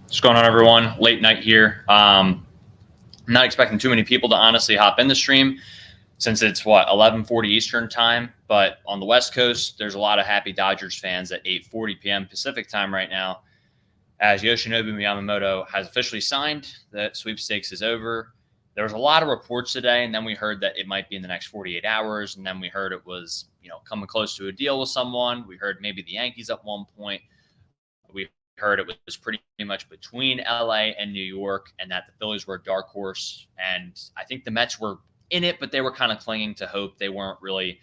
What's going on, everyone? Late night here. I'm not expecting too many people to honestly hop in the stream since it's 11:40 Eastern time. But on the West Coast, there's a lot of happy Dodgers fans at 8:40 p.m. Pacific time right now, as Yoshinobu Yamamoto has officially signed. The sweepstakes is over. There was a lot of reports today, and then we heard that it might be in the next 48 hours, and then we heard it was coming close to a deal with someone. We heard maybe the Yankees at one point. We heard it was pretty much between LA and New York, and that the Phillies were a dark horse. And I think the Mets were in it, but they were kind of clinging to hope. They weren't really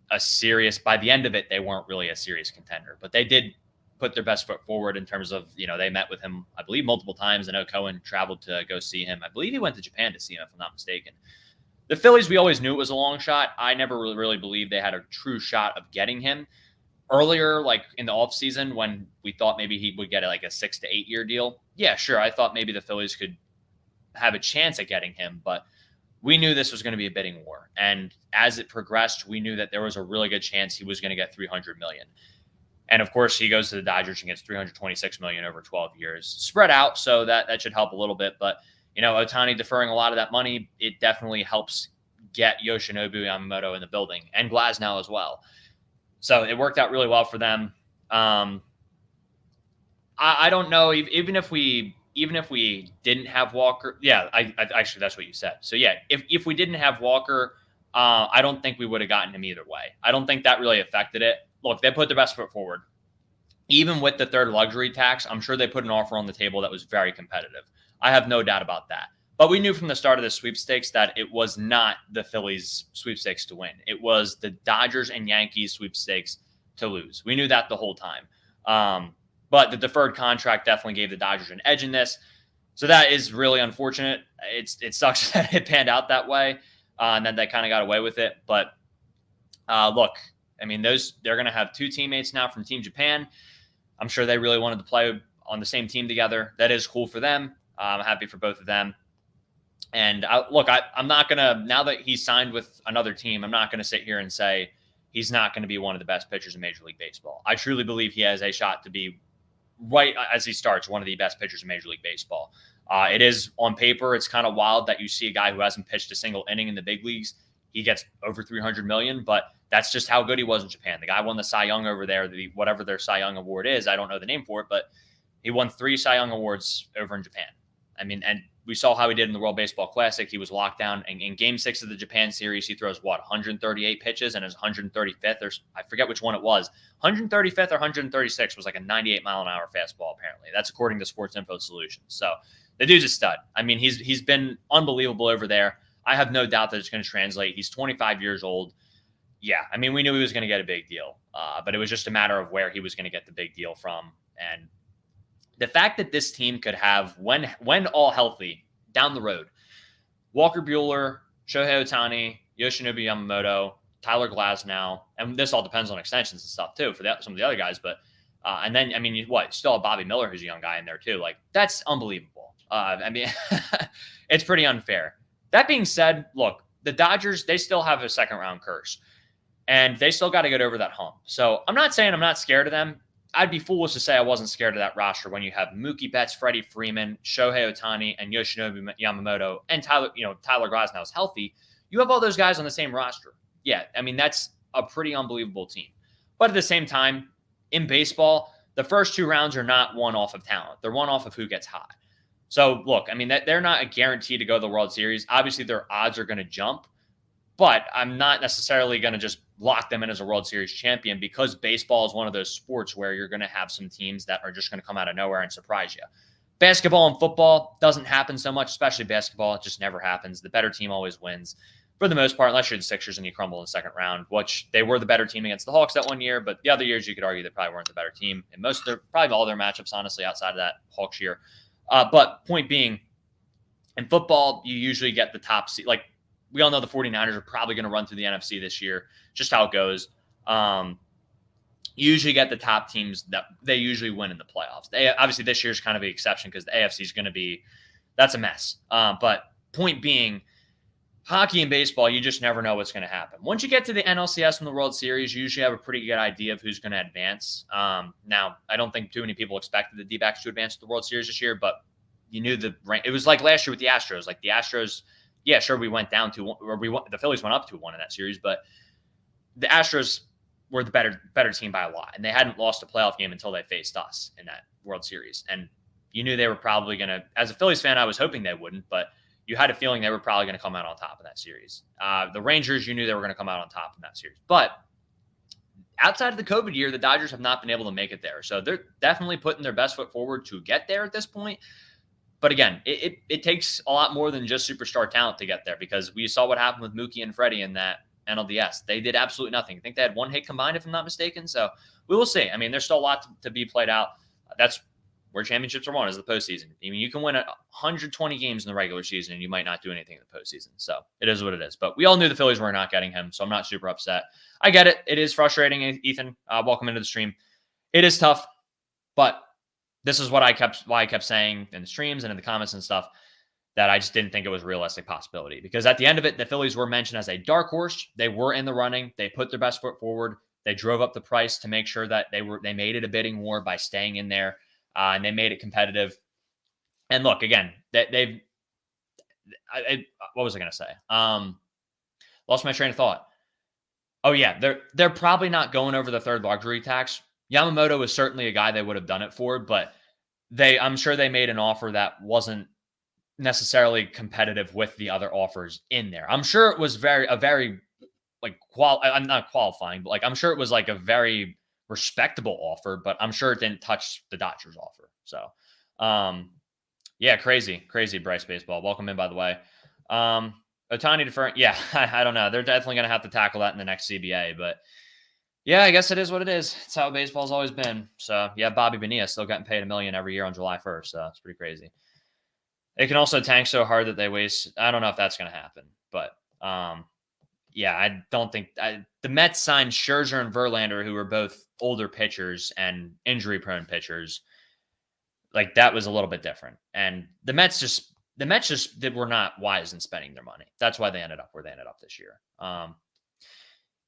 by the end of it, they weren't really a serious contender. But they did put their best foot forward in terms of, they met with him, I believe, multiple times. I know Cohen traveled to go see him. I believe he went to Japan to see him, if I'm not mistaken. The Phillies, we always knew it was a long shot. I never really believed they had a true shot of getting him. Earlier, like in the offseason, when we thought maybe he would get like a 6 to 8 year deal, yeah, sure. I thought maybe the Phillies could have a chance at getting him, but we knew this was going to be a bidding war. And as it progressed, we knew that there was a really good chance he was going to get $300 million. And of course, he goes to the Dodgers and gets $326 million over 12 years, spread out. So that should help a little bit. But, Ohtani deferring a lot of that money, it definitely helps get Yoshinobu Yamamoto in the building, and Glasnow as well. So it worked out really well for them. I don't know, even if we didn't have Walker. Yeah, I actually, that's what you said. So yeah, if we didn't have Walker, I don't think we would have gotten him either way. I don't think that really affected it. Look, they put their best foot forward. Even with the third luxury tax, I'm sure they put an offer on the table that was very competitive. I have no doubt about that. But we knew from the start of the sweepstakes that it was not the Phillies sweepstakes to win. It was the Dodgers and Yankees sweepstakes to lose. We knew that the whole time. But the deferred contract definitely gave the Dodgers an edge in this. So that is really unfortunate. It sucks that it panned out that way, and that they kind of got away with it. But look, I mean, they're going to have two teammates now from Team Japan. I'm sure they really wanted to play on the same team together. That is cool for them. I'm happy for both of them. And I'm not going to, now that he's signed with another team, I'm not going to sit here and say he's not going to be one of the best pitchers in Major League Baseball. I truly believe he has a shot to be, right as he starts, one of the best pitchers in Major League Baseball. It is, on paper, it's kind of wild that you see a guy who hasn't pitched a single inning in the big leagues. He gets over $300 million, but that's just how good he was in Japan. The guy won the Cy Young over there, whatever their Cy Young award is. I don't know the name for it, but he won 3 Cy Young awards over in Japan. I mean, and we saw how he did in the World Baseball Classic. He was locked down. And in Game 6 of the Japan series, he throws, 138 pitches, and his 135th, or I forget which one it was, 135th or 136 was like a 98-mile-an-hour fastball, apparently. That's according to Sports Info Solutions. So the dude's a stud. I mean, he's been unbelievable over there. I have no doubt that it's going to translate. He's 25 years old. Yeah, I mean, we knew he was going to get a big deal, but it was just a matter of where he was going to get the big deal from. And the fact that this team could have, when all healthy, down the road, Walker Buehler, Shohei Ohtani, Yoshinobu Yamamoto, Tyler Glasnow, and this all depends on extensions and stuff too for some of the other guys. But and then, I mean, you still have Bobby Miller, who's a young guy in there too. Like, that's unbelievable. I mean, it's pretty unfair. That being said, look, the Dodgers, they still have a second round curse, and they still got to get over that hump. So I'm not saying I'm not scared of them. I'd be foolish to say I wasn't scared of that roster when you have Mookie Betts, Freddie Freeman, Shohei Ohtani, and Yoshinobu Yamamoto, and Tyler Glasnow is healthy. You have all those guys on the same roster. Yeah, I mean, that's a pretty unbelievable team. But at the same time, in baseball, the first 2 rounds are not one off of talent. They're one off of who gets hot. So, look, I mean, they're not a guarantee to go to the World Series. Obviously, their odds are going to jump, but I'm not necessarily going to just lock them in as a World Series champion, because baseball is one of those sports where you're going to have some teams that are just going to come out of nowhere and surprise you. Basketball and football doesn't happen so much, especially basketball. It just never happens. The better team always wins for the most part, unless you're the Sixers and you crumble in the second round, which they were the better team against the Hawks that one year. But the other years, you could argue they probably weren't the better team in probably all their matchups, honestly, outside of that Hawks year. But point being, in football, you usually get the top seed. Like, we all know the 49ers are probably going to run through the NFC this year, just how it goes. You usually get the top teams that they usually win in the playoffs. Obviously, this year's kind of an exception because the AFC is going to be – that's a mess. But point being, hockey and baseball, you just never know what's going to happen. Once you get to the NLCS and the World Series, you usually have a pretty good idea of who's going to advance. Now, I don't think too many people expected the D-backs to advance to the World Series this year, but you knew it was like last year with the Astros. Like the Astros, yeah, sure, we went down to, or the Phillies went up 2-1 in that series, but the Astros were the better team by a lot, and they hadn't lost a playoff game until they faced us in that World Series. And you knew they were probably going to, as a Phillies fan, I was hoping they wouldn't, but you had a feeling they were probably going to come out on top of that series. The Rangers, you knew they were going to come out on top in that series. But outside of the COVID year, the Dodgers have not been able to make it there. So they're definitely putting their best foot forward to get there at this point. But again, it takes a lot more than just superstar talent to get there, because we saw what happened with Mookie and Freddie in that NLDS. They did absolutely nothing. I think they had 1 hit combined, if I'm not mistaken. So we will see. I mean, there's still a lot to be played out. That's where championships are won, is the postseason. I mean, you can win 120 games in the regular season and you might not do anything in the postseason. So it is what it is. But we all knew the Phillies were not getting him, so I'm not super upset. I get it. It is frustrating, Ethan. Welcome into the stream. It is tough, but this is why I kept saying in the streams and in the comments and stuff, that I just didn't think it was a realistic possibility. Because at the end of it, the Phillies were mentioned as a dark horse. They were in the running. They put their best foot forward. They drove up the price to make sure that they made it a bidding war by staying in there. And they made it competitive. And look, again, what was I going to say? Lost my train of thought. Oh yeah, they're probably not going over the third luxury tax. Yamamoto was certainly a guy they would have done it for, but I'm sure they made an offer that wasn't necessarily competitive with the other offers in there. I'm sure it was I'm not qualifying, but I'm sure it was a very respectable offer, but I'm sure it didn't touch the Dodgers offer. So, yeah, crazy Bryce Baseball. Welcome in, by the way. Ohtani deferring. Yeah, I don't know. They're definitely going to have to tackle that in the next CBA, but yeah, I guess it is what it is. It's how baseball's always been. So yeah, Bobby Bonilla still getting paid $1 million every year on July 1st. So it's pretty crazy. It can also tank so hard that they waste. I don't know if that's going to happen, but, yeah, I don't think the Mets signed Scherzer and Verlander, who were both older pitchers and injury-prone pitchers. That was a little bit different. And the Mets just were not wise in spending their money. That's why they ended up where they ended up this year.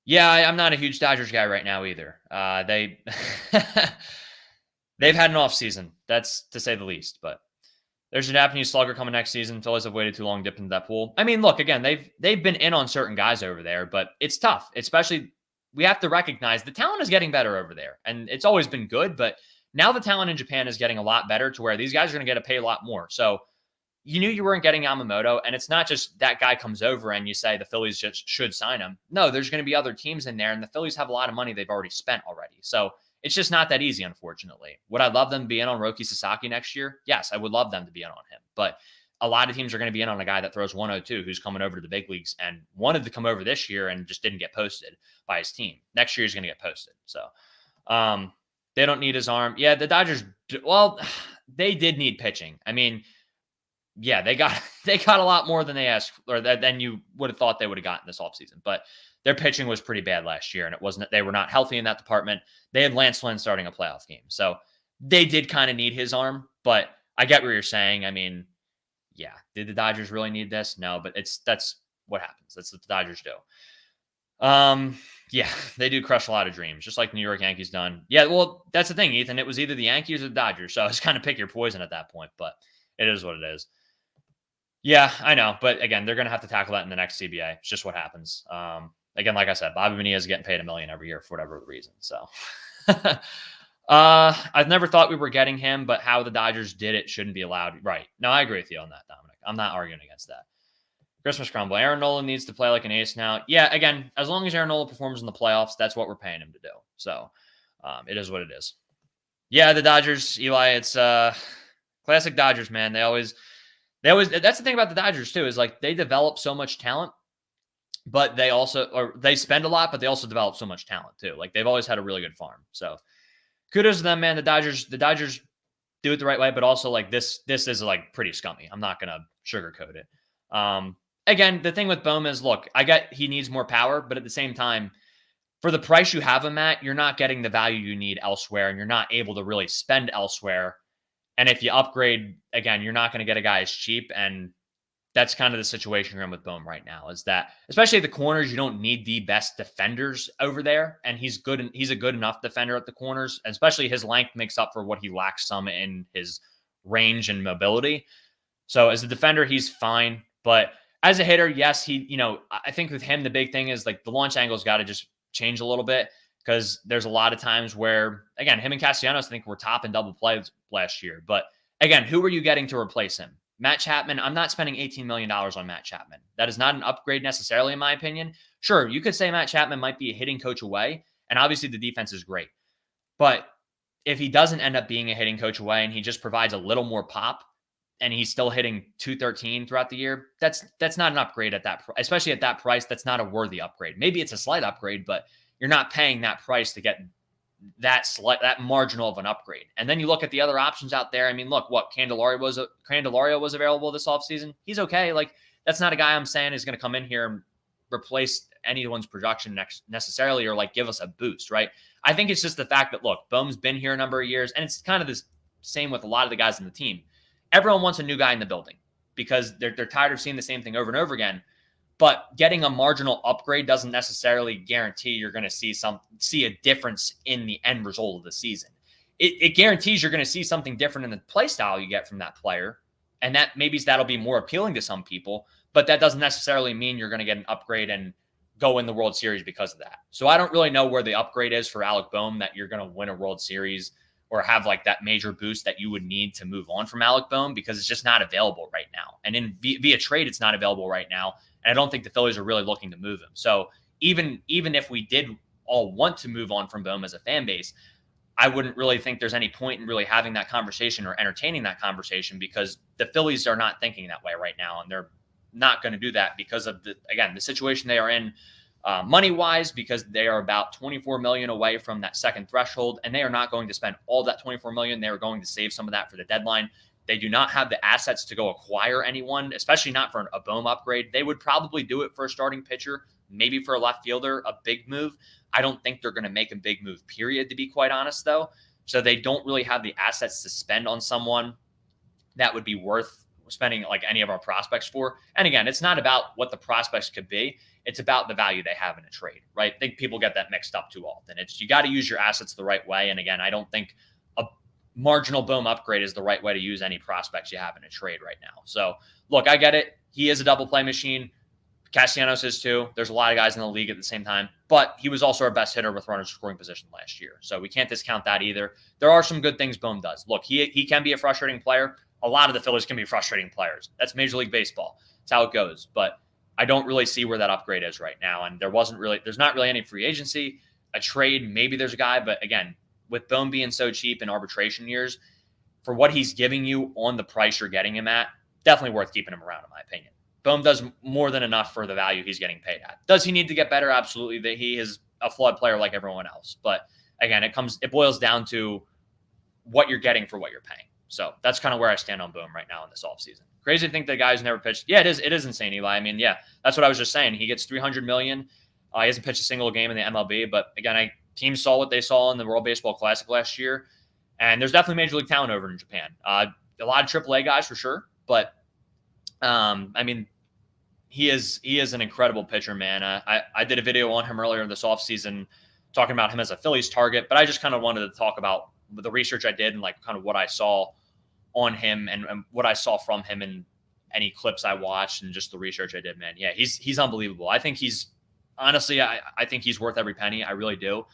Yeah, I'm not a huge Dodgers guy right now either. They've had an off season, that's to say the least. But there's a Japanese slugger coming next season. Phillies have waited too long to dip into that pool. I mean, look, again, they've been in on certain guys over there, but it's tough. Especially, we have to recognize the talent is getting better over there, and it's always been good. But now the talent in Japan is getting a lot better, to where these guys are going to get to pay a lot more. So you knew you weren't getting Yamamoto, and it's not just that guy comes over and you say the Phillies just should sign him. No, there's going to be other teams in there, and the Phillies have a lot of money they've already spent already. So it's just not that easy, unfortunately. Would I love them to be in on Roki Sasaki next year? Yes, I would love them to be in on him. But a lot of teams are going to be in on a guy that throws 102, who's coming over to the big leagues and wanted to come over this year and just didn't get posted by his team. Next year he's going to get posted. So they don't need his arm. Yeah, the Dodgers, well, they did need pitching. I mean, yeah, they got a lot more than they asked, or than you would have thought they would have gotten this offseason. But their pitching was pretty bad last year, and they were not healthy in that department. They had Lance Lynn starting a playoff game. So they did kind of need his arm, but I get what you're saying. I mean, yeah, did the Dodgers really need this? No, but that's what happens. That's what the Dodgers do. Yeah, they do crush a lot of dreams, just like the New York Yankees done. Yeah, well, that's the thing, Ethan. It was either the Yankees or the Dodgers, so it's kind of pick your poison at that point, but it is what it is. Yeah, I know, but again, they're going to have to tackle that in the next CBA. It's just what happens. Again, like I said, Bobby Bonilla is getting paid $1 million every year for whatever reason. So I've never thought we were getting him, but how the Dodgers did it shouldn't be allowed. Right. No, I agree with you on that, Dominic. I'm not arguing against that. Christmas Crumble. Aaron Nola needs to play like an ace now. Yeah, again, as long as Aaron Nola performs in the playoffs, that's what we're paying him to do. So it is what it is. Yeah, the Dodgers, Eli, it's classic Dodgers, man. They always, that's the thing about the Dodgers too, is they develop so much talent, but they spend a lot, but they also develop so much talent too. They've always had a really good farm. So kudos to them, man. The Dodgers do it the right way, but also this is pretty scummy. I'm not going to sugarcoat it. Again, the thing with Bohm is, look, I get he needs more power, but at the same time, for the price you have him at, you're not getting the value you need elsewhere, and you're not able to really spend elsewhere. And if you upgrade, again, you're not going to get a guy as cheap. And that's kind of the situation you're in with Bohm right now, is that especially at the corners, you don't need the best defenders over there. And he's good. And he's a good enough defender at the corners, and especially his length makes up for what he lacks some in his range and mobility. So as a defender, he's fine. But as a hitter, yes, I think with him, the big thing is like the launch angle's got to just change a little bit, because there's a lot of times where, again, him and Castellanos, I think, were top in double plays last year. But again, who are you getting to replace him? Matt Chapman, I'm not spending $18 million on Matt Chapman. That is not an upgrade necessarily, in my opinion. Sure, you could say Matt Chapman might be a hitting coach away, and obviously the defense is great. But if he doesn't end up being a hitting coach away and he just provides a little more pop, and he's still hitting 213 throughout the year, that's not an upgrade at that, especially at that price. That's not a worthy upgrade. Maybe it's a slight upgrade, but you're not paying that price to get that marginal of an upgrade. And then you look at the other options out there. I mean, look, what Candelario was available this offseason. He's okay. Like, that's not a guy I'm saying is going to come in here and replace anyone's production necessarily, or like give us a boost, right? I think it's just the fact that, look, Bohm's been here a number of years, and it's kind of the same with a lot of the guys on the team. Everyone wants a new guy in the building because they're tired of seeing the same thing over and over again. But getting a marginal upgrade doesn't necessarily guarantee you're going to see a difference in the end result of the season. It guarantees you're going to see something different in the play style you get from that player, and that maybe that'll be more appealing to some people. But that doesn't necessarily mean you're going to get an upgrade and go in the World Series because of that. So I don't really know where the upgrade is for Alec Bohm, that you're going to win a World Series or have like that major boost that you would need to move on from Alec Bohm, because it's just not available right now. And via trade, it's not available right now. And I don't think the Phillies are really looking to move him. So even if we did all want to move on from Bohm as a fan base, I wouldn't really think there's any point in really having that conversation or entertaining that conversation, because the Phillies are not thinking that way right now. And they're not going to do that because of the situation they are in money-wise, because they are about $24 million away from that second threshold, and they are not going to spend all that $24 million. They are going to save some of that for the deadline. They do not have the assets to go acquire anyone, especially not for a Bohm upgrade. They would probably do it for a starting pitcher, maybe for a left fielder, a big move. I don't think they're going to make a big move, period, to be quite honest, though. So they don't really have the assets to spend on someone that would be worth spending like any of our prospects for. And again, it's not about what the prospects could be. It's about the value they have in a trade, right? I think people get that mixed up too often. You got to use your assets the right way. And again, I don't think a marginal Bohm upgrade is the right way to use any prospects you have in a trade right now. So look, I get it. He is a double play machine. Castellanos is too. There's a lot of guys in the league at the same time, but he was also our best hitter with runners scoring position last year. So we can't discount that either. There are some good things Bohm does. Look, he can be a frustrating player. A lot of the Phillies can be frustrating players. That's Major League Baseball. That's how it goes. But I don't really see where that upgrade is right now. And there's not really any free agency. A trade, maybe there's a guy, but again, with Bohm being so cheap in arbitration years, for what he's giving you on the price you're getting him at, definitely worth keeping him around, in my opinion. Bohm does more than enough for the value he's getting paid at. Does he need to get better? Absolutely. That he is a flawed player like everyone else. But again, it boils down to what you're getting for what you're paying. So that's kind of where I stand on Bohm right now in this offseason. Crazy to think that guy's never pitched. Yeah, it is insane, Eli. I mean, yeah, that's what I was just saying. He gets $300 million. He hasn't pitched a single game in the MLB, but again, teams saw what they saw in the World Baseball Classic last year, and there's definitely major league talent over in Japan. A lot of AAA guys for sure, but I mean, he is an incredible pitcher, man. I did a video on him earlier this offseason talking about him as a Phillies target, but I just kind of wanted to talk about the research I did and like kind of what I saw on him and what I saw from him in any clips I watched and just the research I did, man. Yeah, he's unbelievable. I think honestly, I think he's worth every penny. I really do.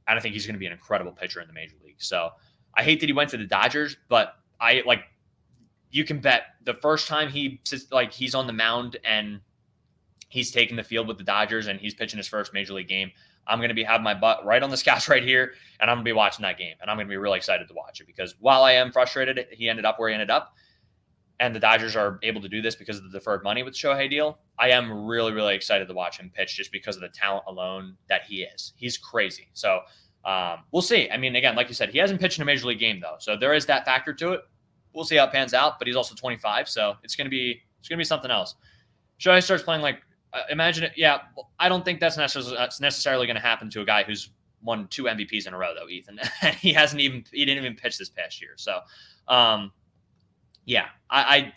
And I think he's going to be an incredible pitcher in the major league. So I hate that he went to the Dodgers, but you can bet the first time he's on the mound and he's taking the field with the Dodgers and he's pitching his first major league game, I'm going to be having my butt right on this couch right here, and I'm going to be watching that game, and I'm going to be really excited to watch it, because while I am frustrated he ended up where he ended up, and the Dodgers are able to do this because of the deferred money with the Shohei deal, I am really, really excited to watch him pitch just because of the talent alone that he is. He's crazy. So we'll see. I mean, again, like you said, he hasn't pitched in a major league game, though, so there is that factor to it. We'll see how it pans out, but he's also 25, so it's going to be something else. Shohei starts playing like, imagine it. Yeah, I don't think that's necessarily going to happen to a guy who's won 2 MVPs in a row, though, Ethan. he didn't even pitch this past year. So, yeah, I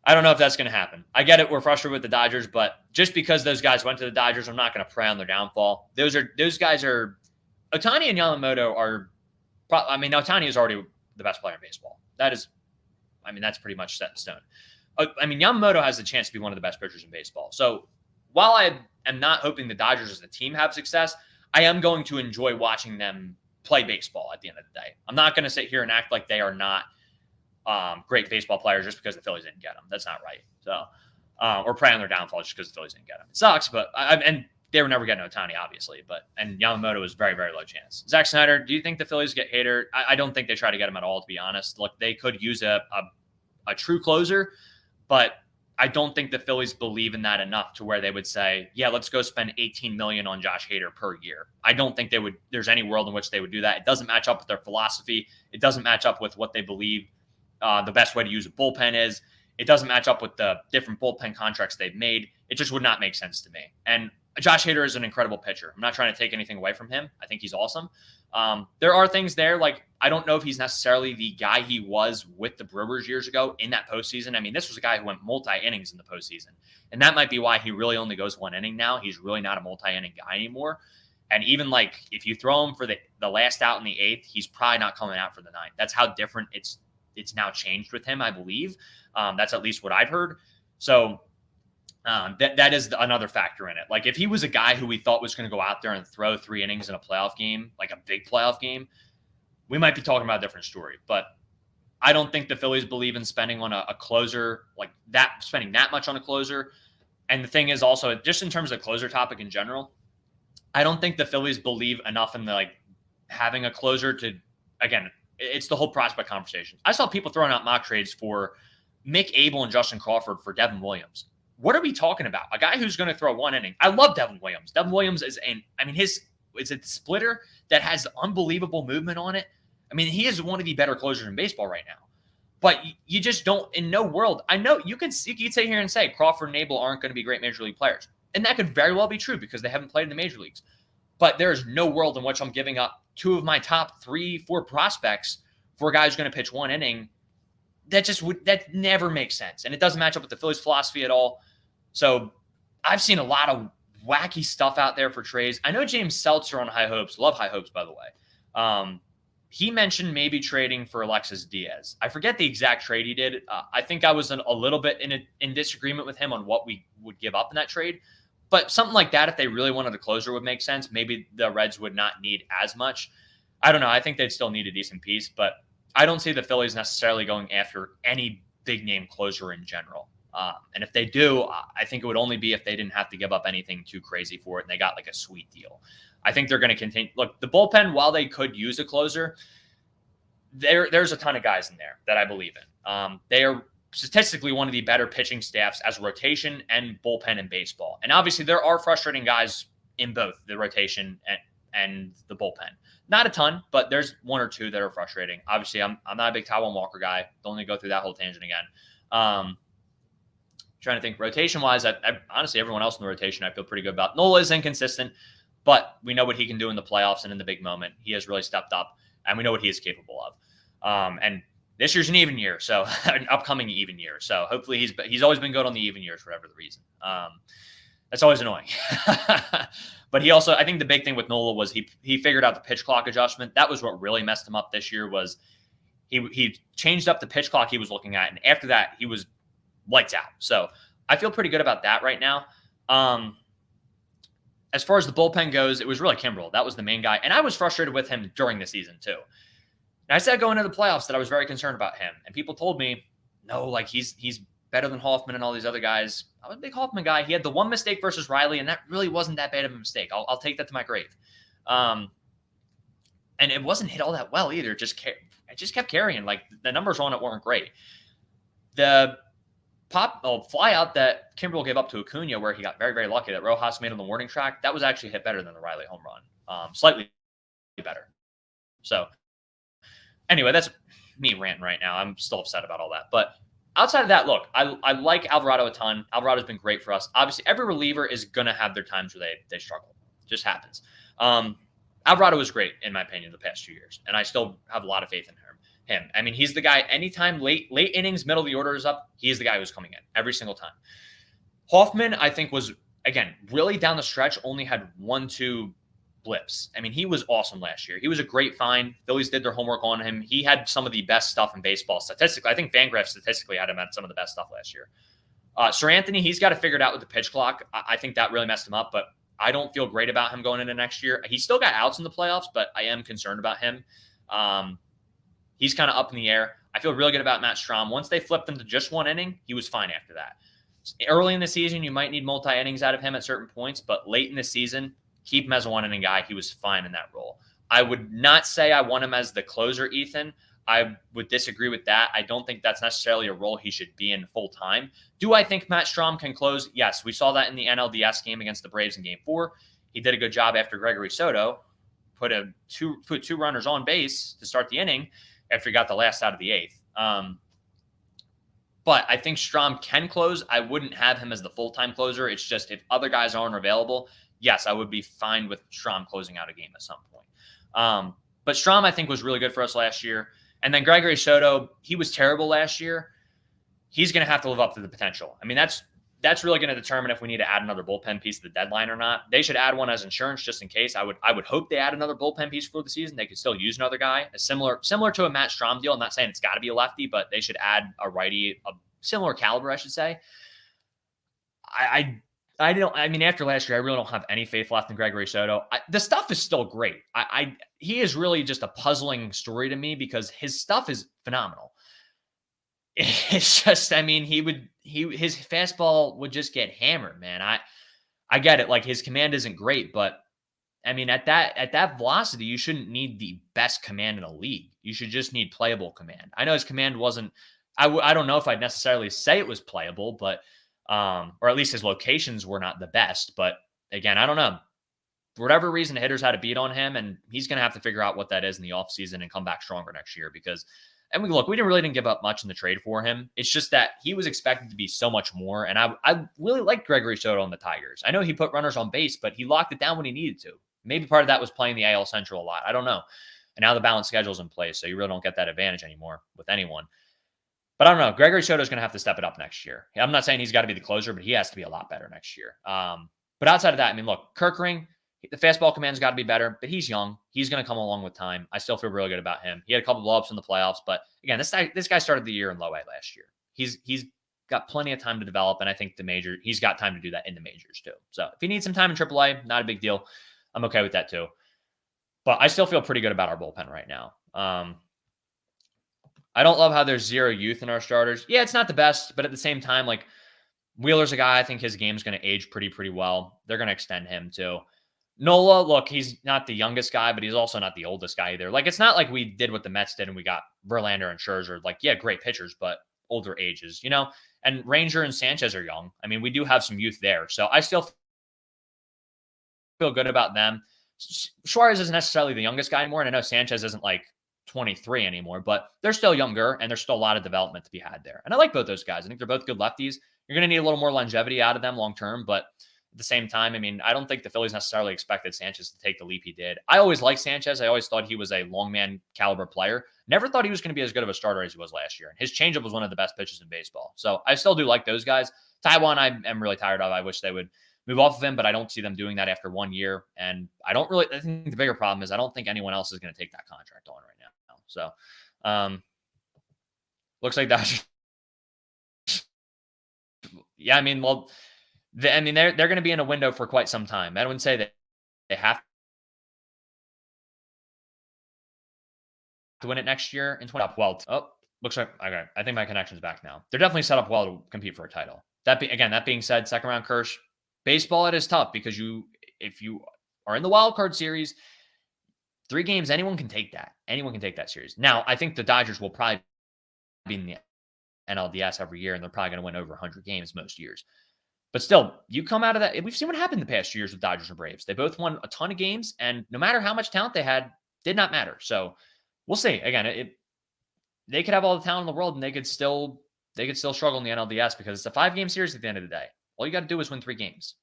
I don't know if that's going to happen. I get it. We're frustrated with the Dodgers, but just because those guys went to the Dodgers, I'm not going to prey on their downfall. Those guys are Ohtani and Yamamoto are. Ohtani is already the best player in baseball. That's pretty much set in stone. Yamamoto has the chance to be one of the best pitchers in baseball. So while I am not hoping the Dodgers as a team have success, I am going to enjoy watching them play baseball at the end of the day. I'm not going to sit here and act like they are not great baseball players just because the Phillies didn't get them. That's not right. So, or prey on their downfall just because the Phillies didn't get them. It sucks, but and they were never getting Ohtani, obviously. And Yamamoto was very, very low chance. Zack Snyder, do you think the Phillies get hated? I don't think they try to get him at all, to be honest. Look, they could use a true closer, but I don't think the Phillies believe in that enough to where they would say, yeah, let's go spend $18 million on Josh Hader per year. I don't think there's any world in which they would do that. It doesn't match up with their philosophy. It doesn't match up with what they believe the best way to use a bullpen is. It doesn't match up with the different bullpen contracts they've made. It just would not make sense to me. And Josh Hader is an incredible pitcher. I'm not trying to take anything away from him. I think he's awesome. There are things there, like I don't know if he's necessarily the guy he was with the Brewers years ago in that postseason. This was a guy who went multi-innings in the postseason. And that might be why he really only goes one inning now. He's really not a multi-inning guy anymore. And even like if you throw him for the last out in the eighth, he's probably not coming out for the ninth. That's how different it's now changed with him, I believe. That's at least what I've heard. So that is another factor in it. Like if he was a guy who we thought was going to go out there and throw 3 innings in a playoff game, like a big playoff game, we might be talking about a different story. But I don't think the Phillies believe in spending on a closer like that, spending that much on a closer. And the thing is also, just in terms of the closer topic in general, I don't think the Phillies believe enough in having a closer to, again, it's the whole prospect conversation. I saw people throwing out mock trades for Mick Abel and Justin Crawford for Devin Williams. What are we talking about? A guy who's going to throw 1 inning. I love Devin Williams. Devin Williams is it's a splitter that has unbelievable movement on it. He is one of the better closers in baseball right now. But you just don't, in no world. I know you could sit here and say Crawford and Abel aren't going to be great major league players. And that could very well be true because they haven't played in the major leagues. But there is no world in which I'm giving up 2 of my top 3-4 prospects for a guy who's going to pitch 1 inning. That never makes sense. And it doesn't match up with the Phillies' philosophy at all. So I've seen a lot of wacky stuff out there for trades. I know James Seltzer on High Hopes, love High Hopes, by the way. He mentioned maybe trading for Alexis Diaz. I forget the exact trade he did. I think I was a little bit in disagreement with him on what we would give up in that trade. But something like that, if they really wanted a closer, would make sense. Maybe the Reds would not need as much. I don't know. I think they'd still need a decent piece, but I don't see the Phillies necessarily going after any big name closer in general. And if they do, I think it would only be if they didn't have to give up anything too crazy for it and they got like a sweet deal. I think they're going to continue. Look, the bullpen, while they could use a closer, there's a ton of guys in there that I believe in. They are statistically one of the better pitching staffs as rotation and bullpen in baseball. And obviously there are frustrating guys in both the rotation and the bullpen. Not a ton, but there's 1 or 2 that are frustrating. Obviously, I'm not a big Taijuan Walker guy. Don't need to go through that whole tangent again. Trying to think rotation-wise, I honestly, everyone else in the rotation I feel pretty good about. Nola is inconsistent, but we know what he can do in the playoffs and in the big moment. He has really stepped up, and we know what he is capable of. And this year's an even year, so an upcoming even year. So hopefully he's always been good on the even years for whatever the reason. That's always annoying. But he also, I think the big thing with Nola was he figured out the pitch clock adjustment. That was what really messed him up this year was he changed up the pitch clock he was looking at. And after that, he was lights out. So I feel pretty good about that right now. As far as the bullpen goes, it was really Kimbrel. That was the main guy. And I was frustrated with him during the season too. And I said going into the playoffs that I was very concerned about him. And people told me, no, like he's better than Hoffman and all these other guys. I was a big Hoffman guy. He had the 1 mistake versus Riley, and that really wasn't that bad of a mistake. I'll take that to my grave. And it wasn't hit all that well either. It just kept carrying. Like the numbers on it weren't great. The fly out that Kimbrel gave up to Acuna, where he got very, very lucky that Rojas made on the warning track, that was actually hit better than the Riley home run. Slightly better. So anyway, that's me ranting right now. I'm still upset about all that. But outside of that, look, I like Alvarado a ton. Alvarado's been great for us. Obviously, every reliever is going to have their times where they struggle. It just happens. Alvarado was great, in my opinion, the past 2 years, and I still have a lot of faith in him. him. I mean, he's the guy. Anytime late innings, middle of the order is up, he's the guy who's coming in every single time. Hoffman, I think, was again really down the stretch. Only had 1-2 blips. I mean, he was awesome last year. He was a great find. Phillies did their homework on him. He had some of the best stuff in baseball statistically. I think Fangraphs statistically had him at some of the best stuff last year. Sir Anthony, he's got to figure it out with the pitch clock. I think that really messed him up, but I don't feel great about him going into next year. He's still got outs in the playoffs, but I am concerned about him. He's kind of up in the air. I feel really good about Matt Strahm. Once they flipped him to just one inning, he was fine after that. Early in the season, you might need multi-innings out of him at certain points, but late in the season, keep him as a one-inning guy. He was fine in that role. I would not say I want him as the closer, Ethan. I would disagree with that. I don't think that's necessarily a role he should be in full time. Do I think Matt Strahm can close? Yes. We saw that in the NLDS game against the Braves in Game 4. He did a good job after Gregory Soto put two runners on base to start the inning after he got the last out of the eighth. But I think Strahm can close. I wouldn't have him as the full-time closer. It's just if other guys aren't available, yes, I would be fine with Strahm closing out a game at some point. But Strahm, I think, was really good for us last year. And then Gregory Soto, he was terrible last year. He's going to have to live up to the potential. I mean, that's really going to determine if we need to add another bullpen piece to the deadline or not. They should add one as insurance just in case. I would hope they add another bullpen piece for the season. They could still use another guy, similar to a Matt Strahm deal. I'm not saying it's got to be a lefty, but they should add a righty, a similar caliber, I should say. I don't. I mean, after last year, I really don't have any faith left in Gregory Soto. The stuff is still great. He is really just a puzzling story to me because his stuff is phenomenal. It's just, I mean, his fastball would just get hammered, man. I get it. Like, his command isn't great, but I mean, at that velocity, you shouldn't need the best command in the league. You should just need playable command. I know his command wasn't. I don't know if I'd necessarily say it was playable, but. Or at least his locations were not the best. But again, I don't know. For whatever reason, hitters had a beat on him, and he's going to have to figure out what that is in the offseason and come back stronger next year because, and we didn't give up much in the trade for him. It's just that he was expected to be so much more. And I really liked Gregory Soto on the Tigers. I know he put runners on base, but he locked it down when he needed to. Maybe part of that was playing the AL Central a lot. I don't know. And now the balanced schedule's in place, so you really don't get that advantage anymore with anyone. But I don't know. Gregory Soto is going to have to step it up next year. I'm not saying he's got to be the closer, but he has to be a lot better next year. But outside of that, I mean, look, Kerkering, the fastball command's got to be better, but he's young. He's going to come along with time. I still feel really good about him. He had a couple blow-ups in the playoffs, but again, this guy started the year in low A last year. He's got plenty of time to develop, and I think he's got time to do that in the majors too. So if he needs some time in AAA, not a big deal. I'm okay with that too. But I still feel pretty good about our bullpen right now. I don't love how there's zero youth in our starters. Yeah, it's not the best, but at the same time, like, Wheeler's a guy, I think his game's going to age pretty well. They're going to extend him too. Nola, look, he's not the youngest guy, but he's also not the oldest guy either. Like, it's not like we did what the Mets did and we got Verlander and Scherzer. Like, yeah, great pitchers, but older ages, you know? And Ranger and Sanchez are young. I mean, we do have some youth there. So I still feel good about them. Suarez isn't necessarily the youngest guy anymore, and I know Sanchez isn't like 23 anymore, but they're still younger and there's still a lot of development to be had there. And I like both those guys. I think they're both good lefties. You're going to need a little more longevity out of them long term, but at the same time, I mean, I don't think the Phillies necessarily expected Sanchez to take the leap he did. I always liked Sanchez. I always thought he was a long man caliber player. Never thought he was going to be as good of a starter as he was last year. And his changeup was one of the best pitches in baseball. So I still do like those guys. Taiwan, I am really tired of. I wish they would move off of him, but I don't see them doing that after 1 year. And I think the bigger problem is I don't think anyone else is going to take that contract on right now. So, looks like that. Yeah, I mean, well, they're going to be in a window for quite some time. I wouldn't say that they have to win it next year in 20. Well, looks like okay. I think my connection's back now. They're definitely set up well to compete for a title. That being said, second round Kirsch, baseball it is tough because if you are in the wild card series. 3 games, anyone can take that. Anyone can take that series. Now, I think the Dodgers will probably be in the NLDS every year, and they're probably going to win over 100 games most years. But still, you come out of that. We've seen what happened the past 2 years with Dodgers and Braves. They both won a ton of games, and no matter how much talent they had, did not matter. So we'll see. Again, they could have all the talent in the world, and they could still struggle in the NLDS because it's a 5-game series at the end of the day. All you got to do is win 3 games.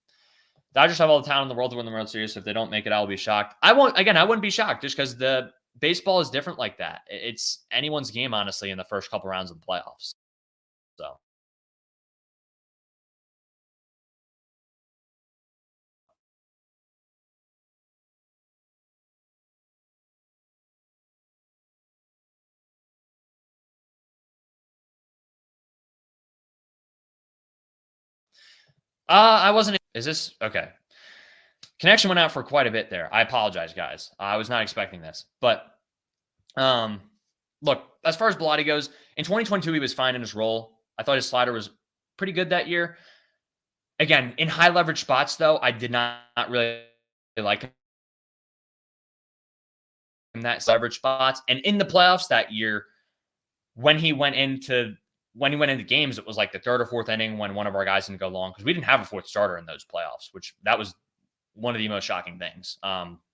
Dodgers have all the talent in the world to win the World Series. So if they don't make it, I'll be shocked. I wouldn't be shocked just because the baseball is different like that. It's anyone's game, honestly, in the first couple rounds of the playoffs. So, I wasn't. Is this okay? Connection went out for quite a bit there. I apologize, guys. I was not expecting this, but um, look, as far as Bellotti goes, in 2022 he was fine in his role. I thought his slider was pretty good that year. Again, in high leverage spots, though, I did not really like him in that leverage spots. And in the playoffs that year, when he went into games, it was like the third or fourth inning when one of our guys didn't go long because we didn't have a fourth starter in those playoffs, which that was one of the most shocking things.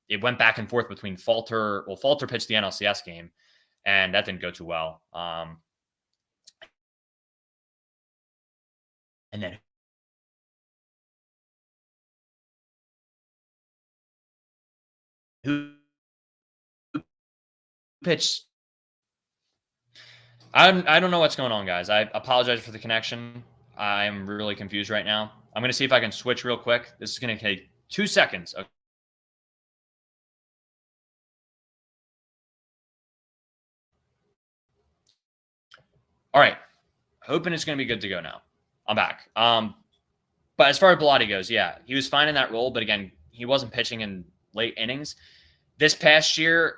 It went back and forth between Falter. Well, Falter pitched the NLCS game, and that didn't go too well. And then who pitched? I don't know what's going on, guys. I apologize for the connection. I'm really confused right now. I'm going to see if I can switch real quick. This is going to take 2 seconds. Okay. All right. Hoping it's going to be good to go now. I'm back. But as far as Bellotti goes, yeah, he was fine in that role. But again, he wasn't pitching in late innings. This past year,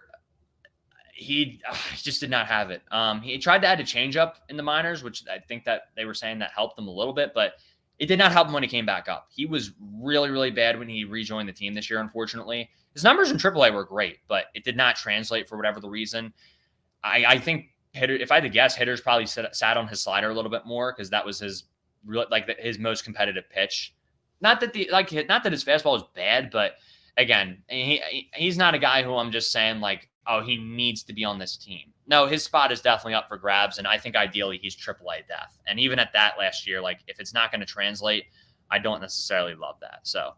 he just did not have it. He tried to add a changeup in the minors, which I think that they were saying that helped him a little bit, but it did not help him when he came back up. He was really, really bad when he rejoined the team this year, unfortunately. His numbers in AAA were great, but it did not translate for whatever the reason. I think if I had to guess, hitters probably sat on his slider a little bit more because that was his his most competitive pitch. Not that not that his fastball is bad, but again, he's not a guy who I'm just saying like, oh, he needs to be on this team. No, his spot is definitely up for grabs, and I think ideally he's AAA depth. And even at that last year, like if it's not going to translate, I don't necessarily love that. So,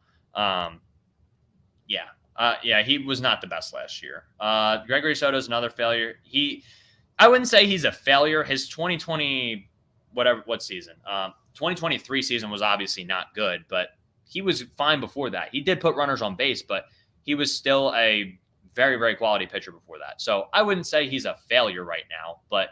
yeah, he was not the best last year. Gregory Soto is another failure. I wouldn't say he's a failure. His 2020 what season? 2023 season was obviously not good, but he was fine before that. He did put runners on base, but he was still a very, very quality pitcher before that. So I wouldn't say he's a failure right now, but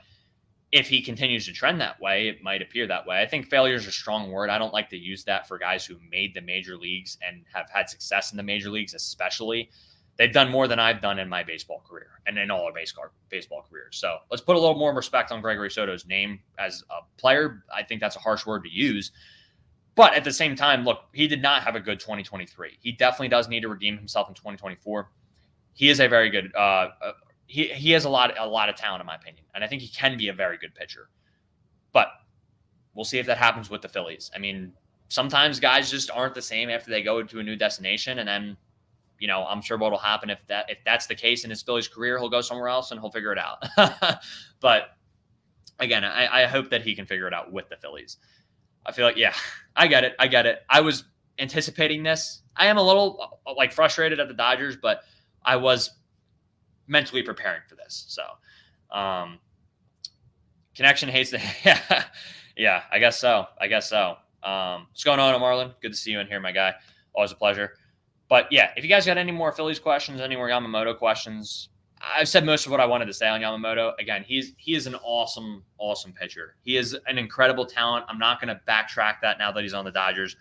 if he continues to trend that way, it might appear that way. I think failure is a strong word. I don't like to use that for guys who made the major leagues and have had success in the major leagues, especially. They've done more than I've done in my baseball career and in all our baseball careers. So let's put a little more respect on Gregory Soto's name as a player. I think that's a harsh word to use. But at the same time, look, he did not have a good 2023. He definitely does need to redeem himself in 2024. He is a very good he has a lot of talent in my opinion, and I think he can be a very good pitcher. But we'll see if that happens with the Phillies. I mean, sometimes guys just aren't the same after they go to a new destination, and then I'm sure what'll happen if that's the case in his Phillies career, he'll go somewhere else and he'll figure it out. But again, I hope that he can figure it out with the Phillies. I feel like, yeah, I get it. I was anticipating this. I am a little like frustrated at the Dodgers, but I was mentally preparing for this. So, connection hates the, yeah, I guess so. What's going on, Marlon? Good to see you in here, my guy. Always a pleasure. But yeah, if you guys got any more Phillies questions, any more Yamamoto questions, I've said most of what I wanted to say on Yamamoto. Again, he is an awesome, awesome pitcher. He is an incredible talent. I'm not going to backtrack that now that he's on the Dodgers.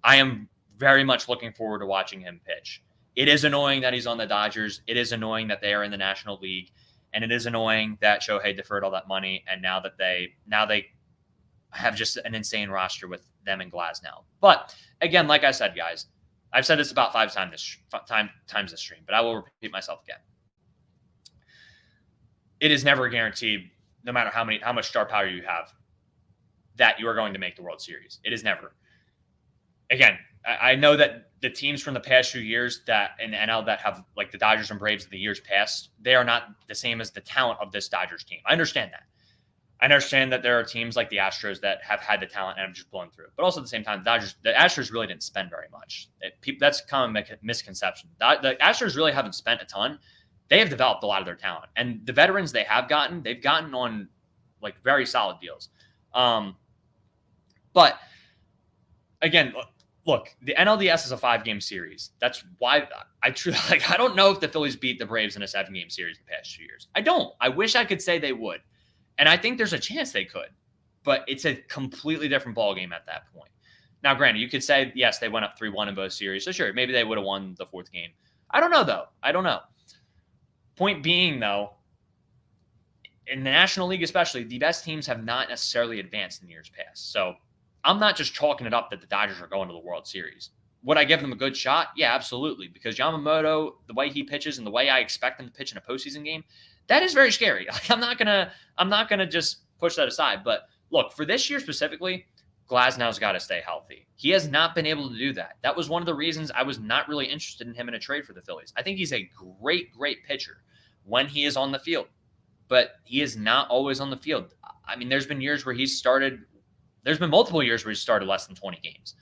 I am very much looking forward to watching him pitch. It is annoying that he's on the Dodgers. It is annoying that they are in the National League. And it is annoying that Shohei deferred all that money. And now they have just an insane roster with them and Glasnow. But again, like I said, guys, I've said this about 5 times this stream, but I will repeat myself again. It is never guaranteed, no matter how much star power you have, that you are going to make the World Series. It is never. Again, I know that the teams from the past few years that in the NL that have like the Dodgers and Braves of the years past, they are not the same as the talent of this Dodgers team. I understand that. I understand that there are teams like the Astros that have had the talent and have just blown through. But also at the same time, the Astros really didn't spend very much. That's kind of a misconception. The Astros really haven't spent a ton. they have developed a lot of their talent. And the veterans they've gotten on like very solid deals. But again, look, the NLDS is a 5-game series. That's why I don't know if the Phillies beat the Braves in a 7-game series the past 2 years. I don't. I wish I could say they would. And I think there's a chance they could. But it's a completely different ballgame at that point. Now, granted, you could say, yes, they went up 3-1 in both series. So sure, maybe they would have won the 4th game. I don't know, though. I don't know. Point being, though, in the National League especially, the best teams have not necessarily advanced in years past. So I'm not just chalking it up that the Dodgers are going to the World Series. Would I give them a good shot? Yeah, absolutely. Because Yamamoto, the way he pitches and the way I expect him to pitch in a postseason game, that is very scary. Like, I'm not gonna just push that aside. But look, for this year specifically, Glasnow's got to stay healthy. He has not been able to do that. That was one of the reasons I was not really interested in him in a trade for the Phillies. I think he's a great, great pitcher when he is on the field, but he is not always on the field. I mean, there's been years where there's been multiple years where he's started less than 20 games.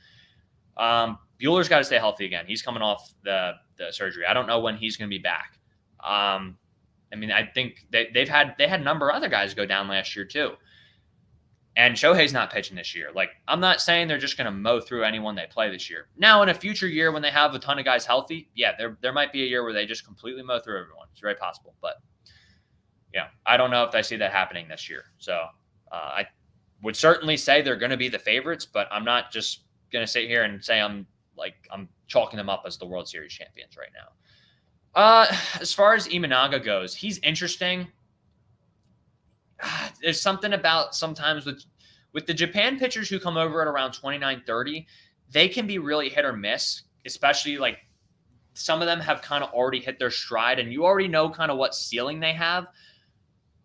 Bueller's got to stay healthy again. He's coming off the surgery. I don't know when he's going to be back. I mean, I think they had a number of other guys go down last year too. And Shohei's not pitching this year. Like, I'm not saying they're just going to mow through anyone they play this year. Now, in a future year when they have a ton of guys healthy, yeah, there might be a year where they just completely mow through everyone. It's very possible. But, yeah, I don't know if I see that happening this year. So, I would certainly say they're going to be the favorites, but I'm not just going to sit here and say I'm chalking them up as the World Series champions right now. As far as Imanaga goes, he's interesting. There's something about sometimes with the Japan pitchers who come over at around 29-30, they can be really hit or miss, especially like some of them have kind of already hit their stride and you already know kind of what ceiling they have.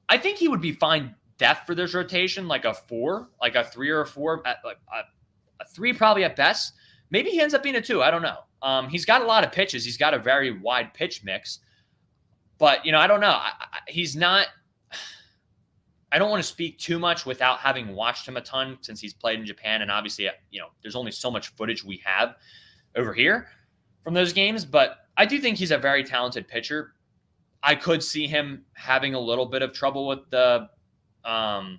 I think he would be fine depth for this rotation, like a 4, like a 3 or a 4, like a 3 probably at best. Maybe he ends up being a 2. I don't know. He's got a lot of pitches. He's got a very wide pitch mix, but I don't know. He's not. I don't want to speak too much without having watched him a ton since he's played in Japan. And obviously, there's only so much footage we have over here from those games. But I do think he's a very talented pitcher. I could see him having a little bit of trouble with the, what's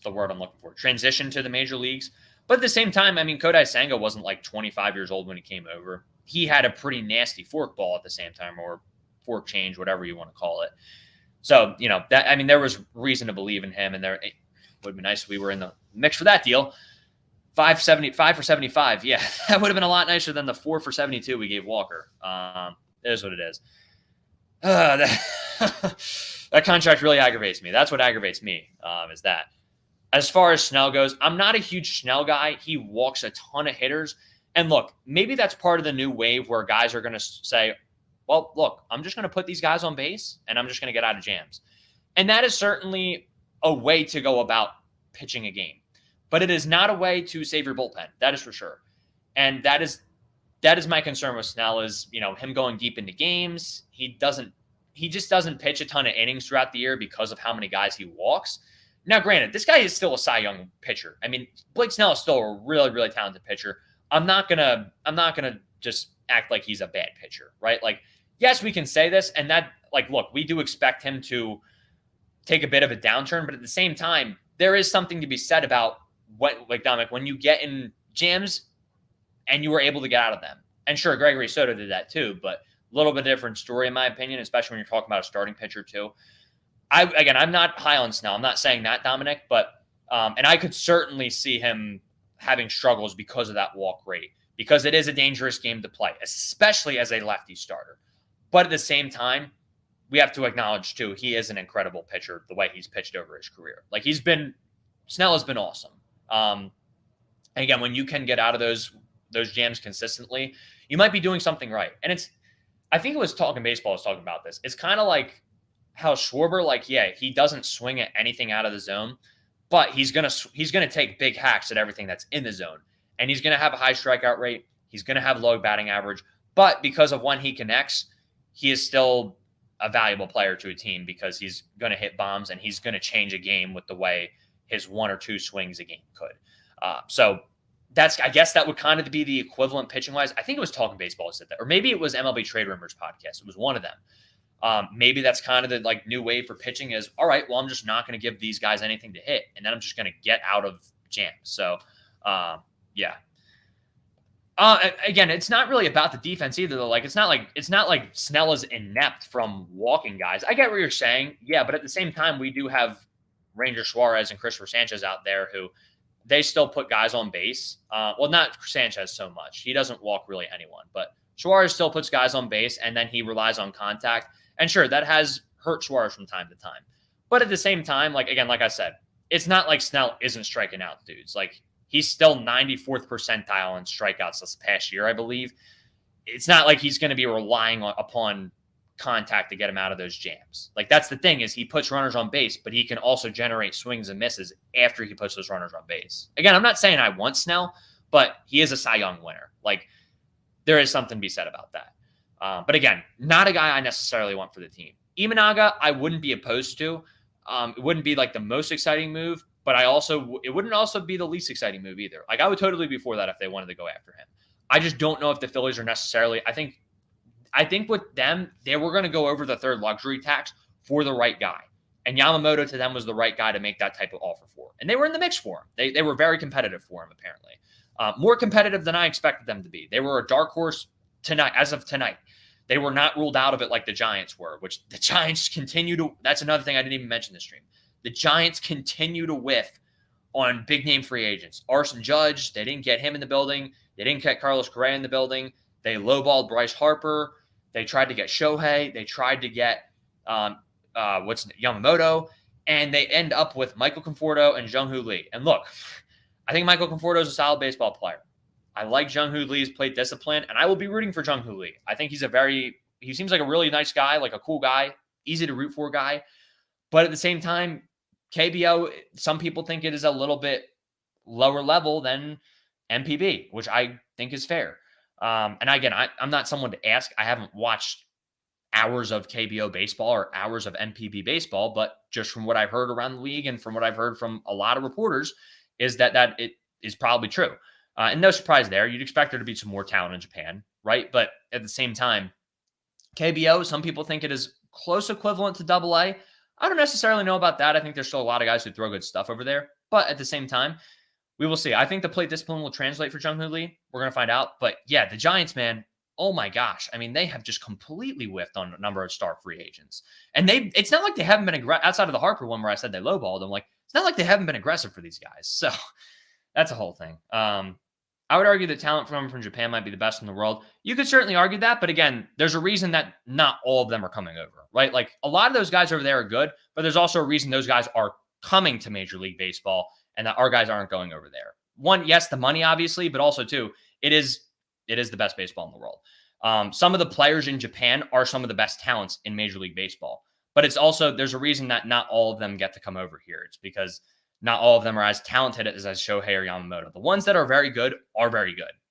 the word I'm looking for? Transition to the major leagues. But at the same time, I mean, Kodai Senga wasn't like 25 years old when he came over. He had a pretty nasty fork ball at the same time, or fork change, whatever you want to call it. So, there was reason to believe in him, and it would be nice if we were in the mix for that deal. 5 for 75. Yeah, that would have been a lot nicer than the 4 for 72 we gave Walker. It is what it is. That contract really aggravates me. That's what aggravates me, is that. As far as Snell goes, I'm not a huge Snell guy. He walks a ton of hitters. And look, maybe that's part of the new wave where guys are going to say, well, look, I'm just going to put these guys on base and I'm just going to get out of jams. And that is certainly a way to go about pitching a game. But it is not a way to save your bullpen. That is for sure. And that is my concern with Snell is, him going deep into games. He just doesn't pitch a ton of innings throughout the year because of how many guys he walks. Now, granted, this guy is still a Cy Young pitcher. I mean, Blake Snell is still a really, really talented pitcher. I'm not gonna just act like he's a bad pitcher, right? Like, yes, we can say this, and that, like, look, we do expect him to take a bit of a downturn, but at the same time, there is something to be said about what, like, Dominic, when you get in jams and you were able to get out of them. And sure, Gregory Soto did that too, but a little bit different story in my opinion, especially when you're talking about a starting pitcher too. I'm not high on Snell. I'm not saying that, Dominic, but and I could certainly see him having struggles because of that walk rate, because it is a dangerous game to play, especially as a lefty starter. But at the same time, we have to acknowledge too, he is an incredible pitcher the way he's pitched over his career. Like, Snell has been awesome. And again, when you can get out of those jams consistently, you might be doing something right. And I think it was Talking Baseball was talking about this. It's kind of like how Schwarber, like, yeah, he doesn't swing at anything out of the zone, but he's gonna take big hacks at everything that's in the zone, and he's gonna have a high strikeout rate. He's gonna have low batting average, but because of when he connects, he is still a valuable player to a team because he's gonna hit bombs and he's gonna change a game with the way his 1 or 2 swings a game could. So I guess that would kind of be the equivalent pitching wise. I think it was Talking Baseball that said that, or maybe it was MLB Trade Rumors podcast. It was one of them. Maybe that's kind of the like new wave for pitching is, all right, well, I'm just not going to give these guys anything to hit, and then I'm just going to get out of jams. So, yeah. Again, it's not really about the defense either, though. Like, it's not like Snell is inept from walking guys. I get what you're saying, yeah, but at the same time, we do have Ranger Suarez and Christopher Sanchez out there who they still put guys on base. Well, not Sanchez so much. He doesn't walk really anyone, but Suarez still puts guys on base, and then he relies on contact. And sure, that has hurt Suarez from time to time. But at the same time, like I said, it's not like Snell isn't striking out dudes. Like, he's still 94th percentile in strikeouts this past year, I believe. It's not like he's going to be relying upon contact to get him out of those jams. Like, that's the thing is he puts runners on base, but he can also generate swings and misses after he puts those runners on base. Again, I'm not saying I want Snell, but he is a Cy Young winner. Like, there is something to be said about that. But again, not a guy I necessarily want for the team. Imanaga, I wouldn't be opposed to. It wouldn't be like the most exciting move, but it wouldn't also be the least exciting move either. Like, I would totally be for that if they wanted to go after him. I just don't know if the Phillies are necessarily. I think with them, they were going to go over the third luxury tax for the right guy. And Yamamoto to them was the right guy to make that type of offer for. And they were in the mix for him. They were very competitive for him, apparently. More competitive than I expected them to be. They were a dark horse tonight, as of tonight. They were not ruled out of it like the Giants were, which the Giants continue to. That's another thing I didn't even mention this stream. The Giants continue to whiff on big-name free agents. Arson Judge, they didn't get him in the building. They didn't get Carlos Correa in the building. They lowballed Bryce Harper. They tried to get Shohei. They tried to get Yamamoto. And they end up with Michael Conforto and Jung-Hoo Lee. And look, I think Michael Conforto is a solid baseball player. I like Jung-Hoo Lee's play discipline, and I will be rooting for Jung-Hoo Lee. I think he seems like a really nice guy, like a cool guy, easy to root for guy. But at the same time, KBO, some people think it is a little bit lower level than MPB, which I think is fair. And again, I'm not someone to ask. I haven't watched hours of KBO baseball or hours of MPB baseball, but just from what I've heard around the league and from what I've heard from a lot of reporters is that it is probably true. And no surprise there. You'd expect there to be some more talent in Japan, right? But at the same time, KBO, some people think it is close equivalent to AA. I don't necessarily know about that. I think there's still a lot of guys who throw good stuff over there. But at the same time, we will see. I think the plate discipline will translate for Jung-Hoo Lee. We're going to find out. But yeah, the Giants, man, oh my gosh. I mean, they have just completely whiffed on a number of star free agents. And it's not like they haven't been aggressive. Outside of the Harper one where I said they lowballed them, like, it's not like they haven't been aggressive for these guys. So that's a whole thing. I would argue that talent from Japan might be the best in the world. You could certainly argue that, but again, there's a reason that not all of them are coming over, right? Like, a lot of those guys over there are good, but there's also a reason those guys are coming to Major League Baseball and that our guys aren't going over there. One, yes, the money, obviously, but also, two, it is the best baseball in the world. Some of the players in Japan are some of the best talents in Major League Baseball, but it's also, there's a reason that not all of them get to come over here. It's because not all of them are as talented as Shohei or Yamamoto. The ones that are very good,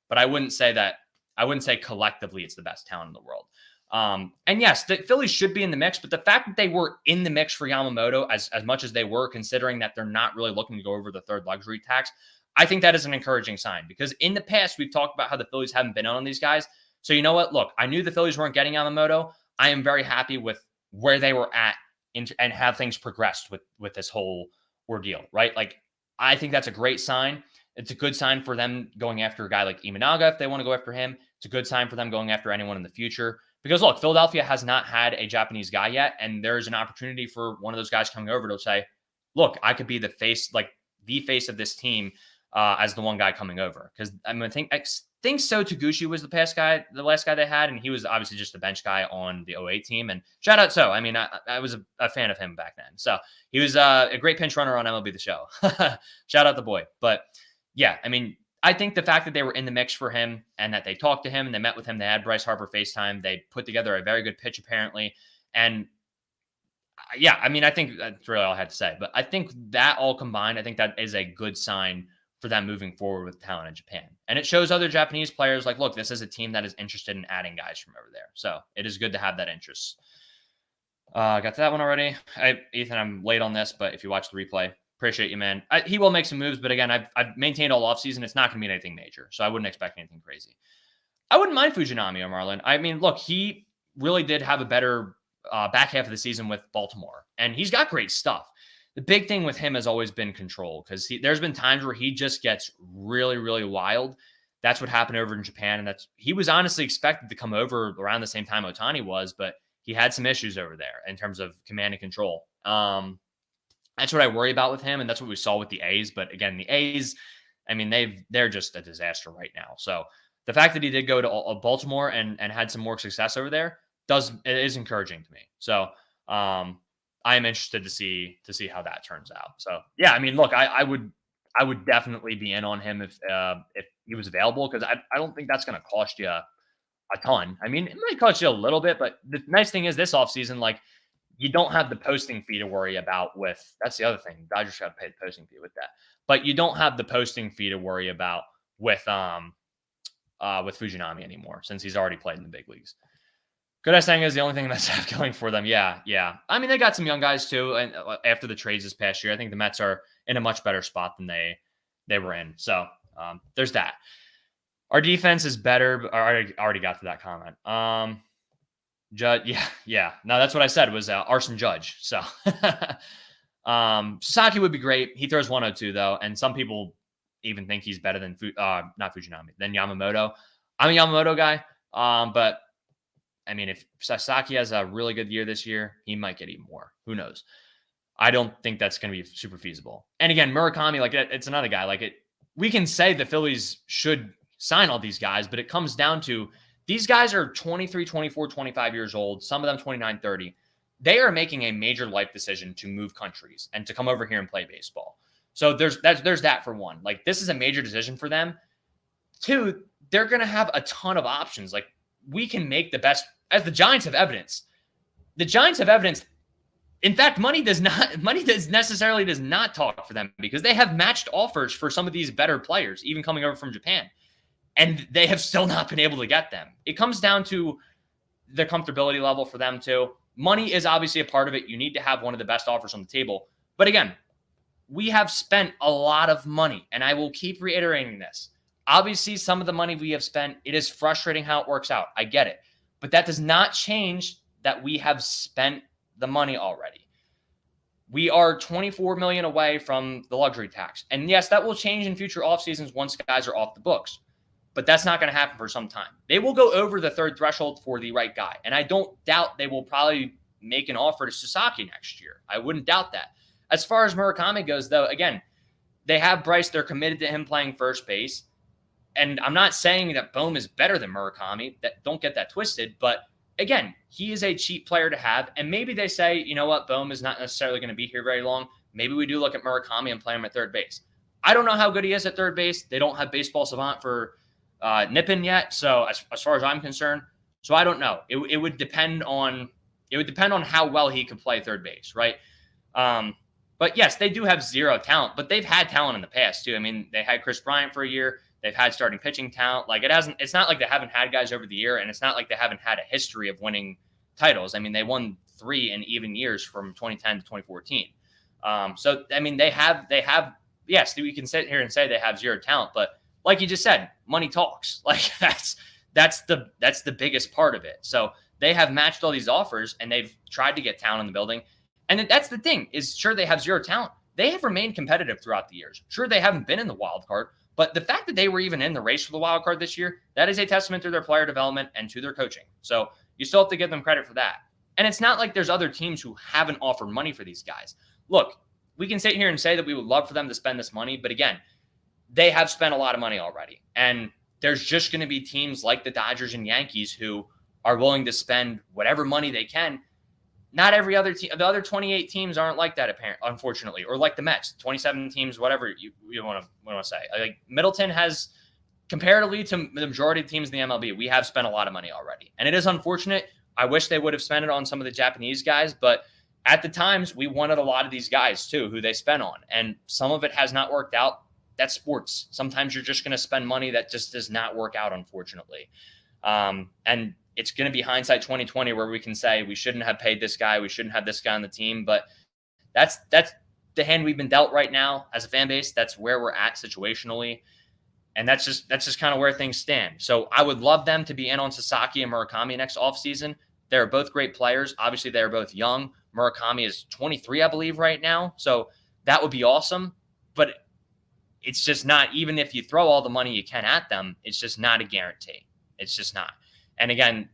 but I wouldn't say collectively it's the best talent in the world. And yes, the Phillies should be in the mix, but the fact that they were in the mix for Yamamoto as much as they were, considering that they're not really looking to go over the third luxury tax, I think that is an encouraging sign, because in the past, we've talked about how the Phillies haven't been on these guys. So you know what? Look, I knew the Phillies weren't getting Yamamoto. I am very happy with where they were at and have things progressed with this whole ordeal, right? Like, I think that's a great sign. It's a good sign for them going after a guy like Imanaga if they want to go after him. It's a good sign for them going after anyone in the future. Because look, Philadelphia has not had a Japanese guy yet, and there's an opportunity for one of those guys coming over to say, look, I could be the face of this team as the one guy coming over. Because I think So Taguchi was the last guy they had, and he was obviously just a bench guy on the 08 team. And shout out So. I mean, I was a fan of him back then. So he was a great pinch runner on MLB The Show. Shout out the boy. But yeah, I mean, I think the fact that they were in the mix for him and that they talked to him and they met with him, they had Bryce Harper FaceTime, they put together a very good pitch apparently. And yeah, I mean, I think that's really all I had to say. But I think that all combined, I think that is a good sign for them moving forward with talent in Japan. And it shows other Japanese players like, look, this is a team that is interested in adding guys from over there. So it is good to have that interest. Got to that one already. Ethan, I'm late on this, but if you watch the replay, Appreciate you, man. He will make some moves, but again, I've maintained all offseason. It's not going to be anything major, so I wouldn't expect anything crazy. I wouldn't mind Fujinami or Marlon. I mean, look, he really did have a better back half of the season with Baltimore, and he's got great stuff. The big thing with him has always been control because there's been times where he just gets really, really wild. That's what happened over in Japan, and he was honestly expected to come over around the same time Ohtani was, but he had some issues over there in terms of command and control. That's what I worry about with him, and that's what we saw with the A's. But again, the A's, I mean, they're just a disaster right now. So the fact that he did go to Baltimore and had some more success over there is encouraging to me. So I am interested to see how that turns out. So yeah, I mean, look, I would definitely be in on him if he was available because I don't think that's going to cost you a ton. I mean, it might cost you a little bit, but the nice thing is this offseason, like, you don't have the posting fee to worry about with. That's the other thing. Dodgers got to pay the posting fee with that. But you don't have the posting fee to worry about with Fujinami anymore since he's already played in the big leagues. Good-Sang is the only thing the Mets have going for them. Yeah. I mean, they got some young guys too. And after the trades this past year, I think the Mets are in a much better spot than they were in. So there's that. Our defense is better. I already got to that comment. Judge, yeah. No, that's what I said was Arson Judge. So Sasaki would be great. He throws 102 though, and some people even think he's better than not Fujinami, than Yamamoto. I'm a Yamamoto guy, but I mean, if Sasaki has a really good year this year, he might get even more. Who knows? I don't think that's going to be super feasible. And again, Murakami, like it's another guy. Like we can say the Phillies should sign all these guys, but it comes down to these guys are 23, 24, 25 years old, some of them 29, 30. They are making a major life decision to move countries and to come over here and play baseball. So there's that for one. Like, this is a major decision for them. Two, they're going to have a ton of options. Like, we can make the best, as the Giants have evidence. The Giants have evidence. In fact, money does not talk for them because they have matched offers for some of these better players, even coming over from Japan. And they have still not been able to get them. It comes down to the comfortability level for them too. Money is obviously a part of it. You need to have one of the best offers on the table. But again, we have spent a lot of money, and I will keep reiterating this. Obviously, some of the money we have spent, it is frustrating how it works out. I get it. But that does not change that we have spent the money already. We are $24 million away from the luxury tax. And yes, that will change in future off seasons once guys are off the books. But that's not going to happen for some time. They will go over the third threshold for the right guy. And I don't doubt they will probably make an offer to Sasaki next year. I wouldn't doubt that. As far as Murakami goes, though, again, they have Bryce. They're committed to him playing first base. And I'm not saying that Bohm is better than Murakami. Don't get that twisted. But again, he is a cheap player to have. And maybe they say, you know what, Bohm is not necessarily going to be here very long. Maybe we do look at Murakami and play him at third base. I don't know how good he is at third base. They don't have Baseball Savant for Nippon yet, so as far as I'm concerned, so I don't know. It would depend on how well he could play third base, right? But yes, they do have zero talent, but they've had talent in the past too. I mean, they had Chris Bryant for a year. They've had starting pitching talent. Like it's not like they haven't had guys over the year, and it's not like they haven't had a history of winning titles. I mean, they won 3 in even years from 2010 to 2014. So I mean, they have. Yes, we can sit here and say they have zero talent, but like you just said, money talks. Like that's the biggest part of it. So they have matched all these offers and they've tried to get talent in the building. And that's the thing is, sure, they have zero talent. They have remained competitive throughout the years. Sure, they haven't been in the wild card, but the fact that they were even in the race for the wild card this year, that is a testament to their player development and to their coaching. So you still have to give them credit for that. And it's not like there's other teams who haven't offered money for these guys. Look, we can sit here and say that we would love for them to spend this money, but again, they have spent a lot of money already. And there's just going to be teams like the Dodgers and Yankees who are willing to spend whatever money they can. Not every other team, the other 28 teams aren't like that, unfortunately, or like the Mets, 27 teams, whatever you want to say. Like Middleton has, comparatively to the majority of teams in the MLB, we have spent a lot of money already. And it is unfortunate. I wish they would have spent it on some of the Japanese guys, but at the times we wanted a lot of these guys too, who they spent on. And some of it has not worked out. That's sports. Sometimes you're just going to spend money that just does not work out, unfortunately. And it's going to be hindsight 2020 where we can say we shouldn't have paid this guy. We shouldn't have this guy on the team. But that's the hand we've been dealt right now as a fan base. That's where we're at situationally. And that's just kind of where things stand. So I would love them to be in on Sasaki and Murakami next offseason. They're both great players. Obviously, they're both young. Murakami is 23, I believe, right now. So that would be awesome. But it's just not, even if you throw all the money you can at them, it's just not a guarantee. It's just not. And again,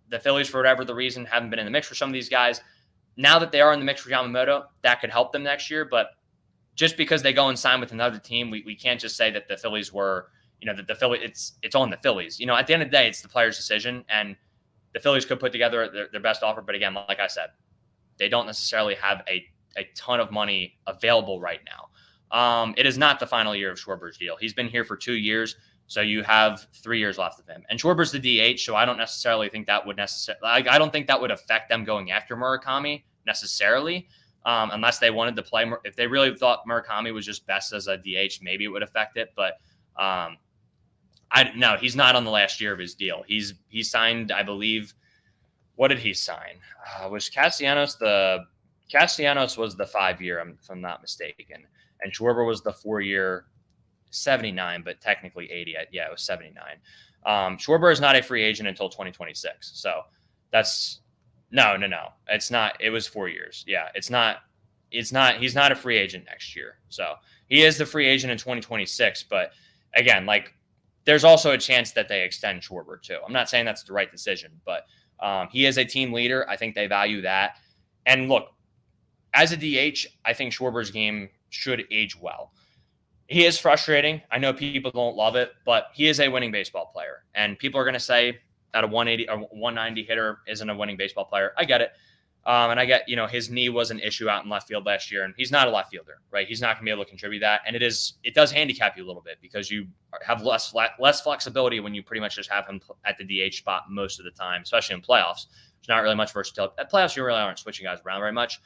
the Phillies, for whatever the reason, haven't been in the mix for some of these guys. Now that they are in the mix for Yamamoto, that could help them next year. But just because they go and sign with another team, we can't just say that the Phillies were, that the Phillies, it's on the Phillies. At the end of the day, it's the player's decision, and the Phillies could put together their best offer. But again, like I said, they don't necessarily have a ton of money available right now. It is not the final year of Schwarber's deal. He's been here for 2 years, so you have 3 years left of him. And Schwarber's the DH, so I don't necessarily think that would I don't think that would affect them going after Murakami necessarily, unless they wanted to play. If they really thought Murakami was just best as a DH, maybe it would affect it. But no, he's not on the last year of his deal. He signed, I believe. What did he sign? Was Castellanos was the 5-year, if I'm not mistaken, and Schwarber was the 4-year, 79, but technically 80. Yeah, it was 79. Schwarber is not a free agent until 2026. So that's no. It's not. It was 4 years. Yeah, it's not. He's not a free agent next year. So he is the free agent in 2026. But again, there's also a chance that they extend Schwarber too. I'm not saying that's the right decision, but he is a team leader. I think they value that. And look, as a DH, I think Schwarber's game should age well. He is frustrating. I know people don't love it, but he is a winning baseball player. And people are going to say that a 180 or 190 hitter isn't a winning baseball player. I get it. And I get, his knee was an issue out in left field last year, and he's not a left fielder, right? He's not going to be able to contribute that. And it does handicap you a little bit because you have less flexibility when you pretty much just have him at the DH spot most of the time, especially in playoffs. There's not really much versatility. At playoffs, you really aren't switching guys around very much.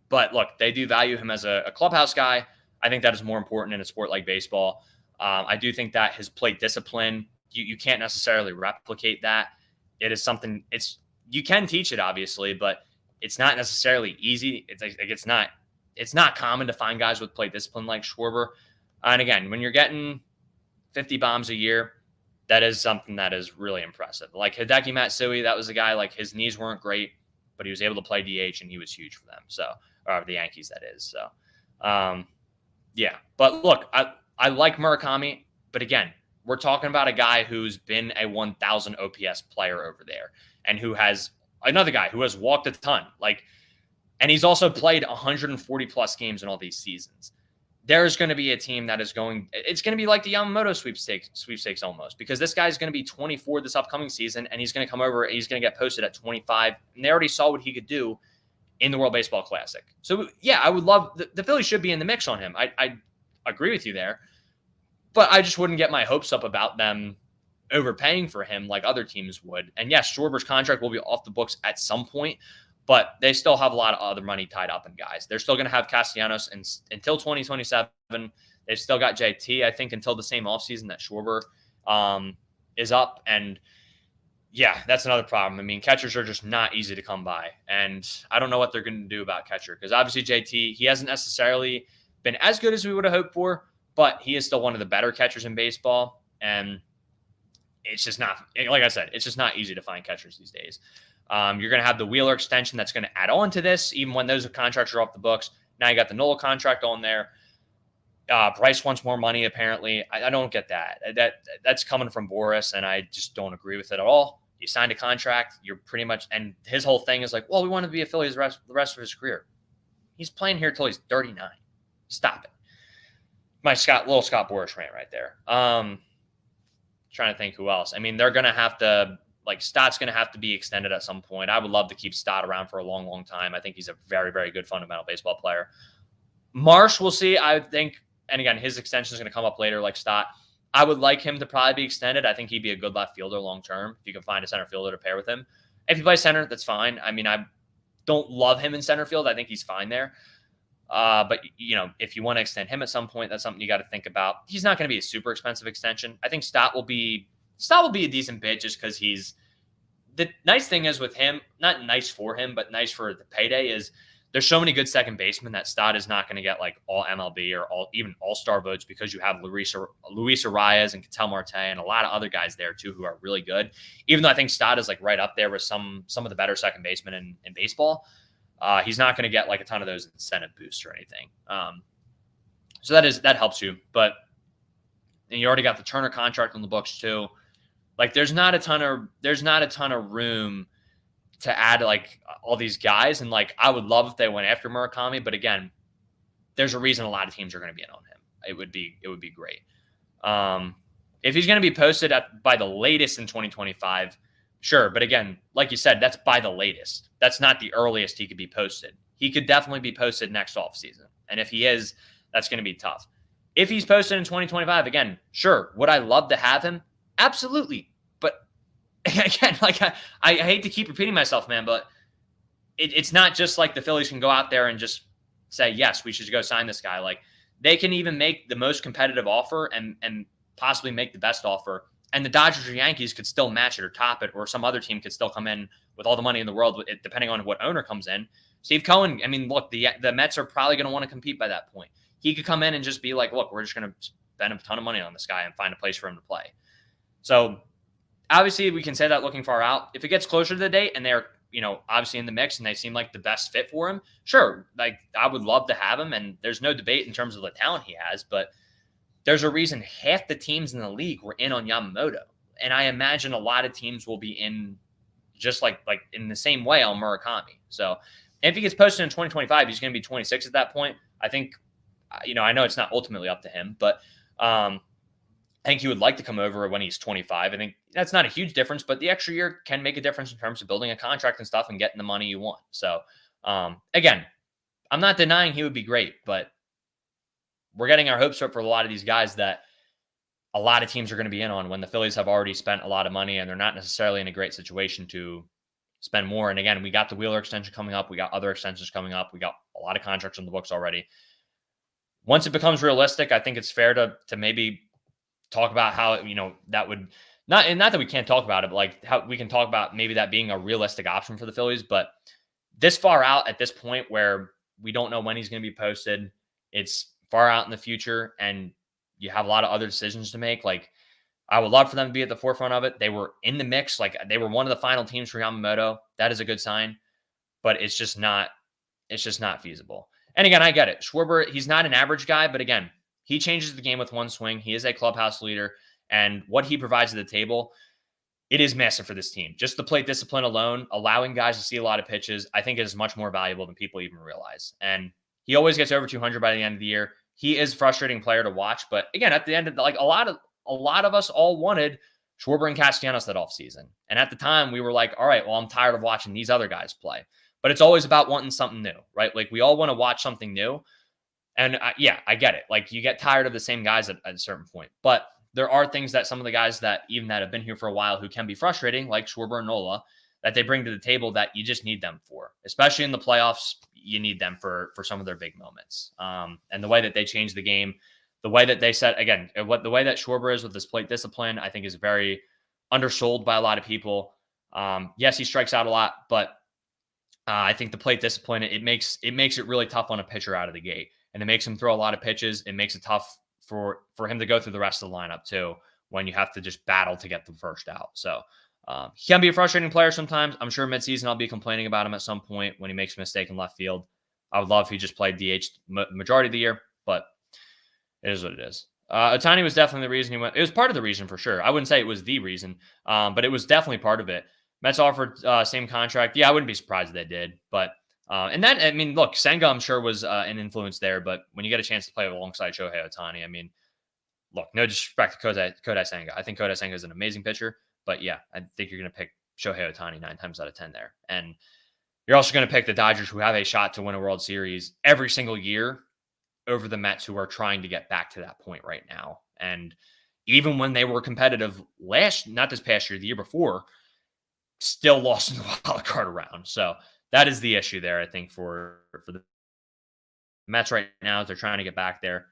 But look, they do value him as a clubhouse guy. I think that is more important in a sport like baseball. I do think that his plate discipline, you can't necessarily replicate that. It is something, you can teach it, obviously, but it's not necessarily easy. It's not common to find guys with plate discipline like Schwarber. And again, when you're getting 50 bombs a year, that is something that is really impressive. Like Hideki Matsui, that was a guy, his knees weren't great, but he was able to play DH and he was huge for them. So, or the Yankees, that is. So, yeah. But look, I like Murakami, but again, we're talking about a guy who's been a 1,000 OPS player over there and who has another guy who has walked a ton. And he's also played 140 plus games in all these seasons. There's going to be a team that it's going to be like the Yamamoto sweepstakes almost, because this guy's going to be 24 this upcoming season, and he's going to come over and he's going to get posted at 25. And they already saw what he could do in the World Baseball Classic. So yeah, I would love the Phillies should be in the mix on him. I agree with you there, but I just wouldn't get my hopes up about them overpaying for him like other teams would. And yes, Schwarber's contract will be off the books at some point, but they still have a lot of other money tied up in guys. They're still going to have Castellanos until 2027. They've still got JT, I think, until the same offseason that Schwarber is up. And yeah, that's another problem. I mean, catchers are just not easy to come by. And I don't know what they're going to do about catcher, because obviously JT, he hasn't necessarily been as good as we would have hoped for, but he is still one of the better catchers in baseball. And it's just not, like I said, it's just not easy to find catchers these days. You're going to have the Wheeler extension that's going to add on to this, even when those contracts are off the books. Now you got the Nola contract on there. Bryce wants more money, apparently. I don't get that. That's coming from Boris, and I just don't agree with it at all. You signed a contract, you're pretty much, and his whole thing is like, well, we want to be a Philly the rest of his career. He's playing here till he's 39. Stop it. My little Scott Boris rant right there. Trying to think who else. I mean, they're going to have to, Stott's going to have to be extended at some point. I would love to keep Stott around for a long, long time. I think he's a very, very good fundamental baseball player. Marsh, we'll see. I think, and again, his extension is going to come up later like Stott. I would like him to probably be extended. I think he'd be a good left fielder long term if you can find a center fielder to pair with him. If he plays center, that's fine. I mean, I don't love him in center field. I think he's fine there. But, if you want to extend him at some point, that's something you got to think about. He's not going to be a super expensive extension. I think Stott will be a decent bid just because the nice thing is with him, not nice for him, but nice for the payday is there's so many good second basemen that Stott is not going to get like all MLB or even all-star votes because you have Luis Arias and Ketel Marte and a lot of other guys there too who are really good. Even though I think Stott is like right up there with some of the better second basemen in baseball, he's not going to get like a ton of those incentive boosts or anything. So that helps you, but you already got the Turner contract on the books too. Like there's not a ton of room to add like all these guys. And like, I would love if they went after Murakami, but again, there's a reason a lot of teams are going to be in on him. It would be great. If he's going to be posted by the latest in 2025, sure. But again, like you said, that's by the latest. That's not the earliest he could be posted. He could definitely be posted next offseason. And if he is, that's going to be tough. If he's posted in 2025, again, sure. Would I love to have him? Absolutely. But again, like I hate to keep repeating myself, man, but it's not just like the Phillies can go out there and just say, yes, we should go sign this guy. Like they can even make the most competitive offer and possibly make the best offer. And the Dodgers or Yankees could still match it or top it, or some other team could still come in with all the money in the world, depending on what owner comes in. Steve Cohen, I mean, look, the Mets are probably going to want to compete by that point. He could come in and just be like, look, we're just going to spend a ton of money on this guy and find a place for him to play. So obviously we can say that looking far out. If it gets closer to the date and they're, obviously in the mix and they seem like the best fit for him, sure. Like I would love to have him, and there's no debate in terms of the talent he has, but there's a reason half the teams in the league were in on Yamamoto. And I imagine a lot of teams will be in just like in the same way on Murakami. So if he gets posted in 2025, he's going to be 26 at that point. I think, I know it's not ultimately up to him, but I think he would like to come over when he's 25. I think that's not a huge difference, but the extra year can make a difference in terms of building a contract and stuff and getting the money you want. So again, I'm not denying he would be great, but we're getting our hopes up for a lot of these guys that a lot of teams are going to be in on when the Phillies have already spent a lot of money and they're not necessarily in a great situation to spend more. And again, we got the Wheeler extension coming up. We got other extensions coming up. We got a lot of contracts on the books already. Once it becomes realistic, I think it's fair to maybe talk about how, that would not that we can't talk about it, but like how we can talk about maybe that being a realistic option for the Phillies. But this far out at this point where we don't know when he's going to be posted, it's far out in the future and you have a lot of other decisions to make. Like I would love for them to be at the forefront of it. They were in the mix. Like they were one of the final teams for Yamamoto. That is a good sign, but it's just not feasible. And again, I get it. Schwarber, he's not an average guy, but again, he changes the game with one swing. He is a clubhouse leader, and what he provides to the table, it is massive for this team. Just the plate discipline alone, allowing guys to see a lot of pitches, I think is much more valuable than people even realize. And he always gets over 200 by the end of the year. He is a frustrating player to watch, but again, at the end of like a lot of us all wanted Schwarber and Castellanos that offseason. And at the time we were like, all right, well, I'm tired of watching these other guys play. But it's always about wanting something new, right? Like we all want to watch something new. And I get it. Like you get tired of the same guys at a certain point. But there are things that some of the guys that have been here for a while who can be frustrating, like Schwarber and Nola, that they bring to the table that you just need them for. Especially in the playoffs, you need them for some of their big moments. And the way that they change the game, the way that they set, again, the way that Schwarber is with this plate discipline, I think is very undersold by a lot of people. Yes, he strikes out a lot, but I think the plate discipline, it makes it really tough on a pitcher out of the gate. And it makes him throw a lot of pitches. It makes it tough for him to go through the rest of the lineup too, when you have to just battle to get the first out. So he can be a frustrating player sometimes. I'm sure midseason I'll be complaining about him at some point when he makes a mistake in left field. I would love if he just played DH majority of the year, but it is what it is. Ohtani was definitely the reason he went. It was part of the reason for sure. I wouldn't say it was the reason, but it was definitely part of it. Mets offered same contract. Yeah, I wouldn't be surprised if they did, but and that, I mean, look, Senga, I'm sure was an influence there, but when you get a chance to play alongside Shohei Ohtani, I mean, look, no disrespect to Kodai Senga. I think Kodai Senga is an amazing pitcher, but yeah, I think you're going to pick Shohei Ohtani 9 times out of 10 there. And you're also going to pick the Dodgers, who have a shot to win a World Series every single year, over the Mets, who are trying to get back to that point right now. And even when they were competitive not this past year, the year before, still lost in the wild card round. So that is the issue there, I think, for the Mets right now. They're trying to get back there.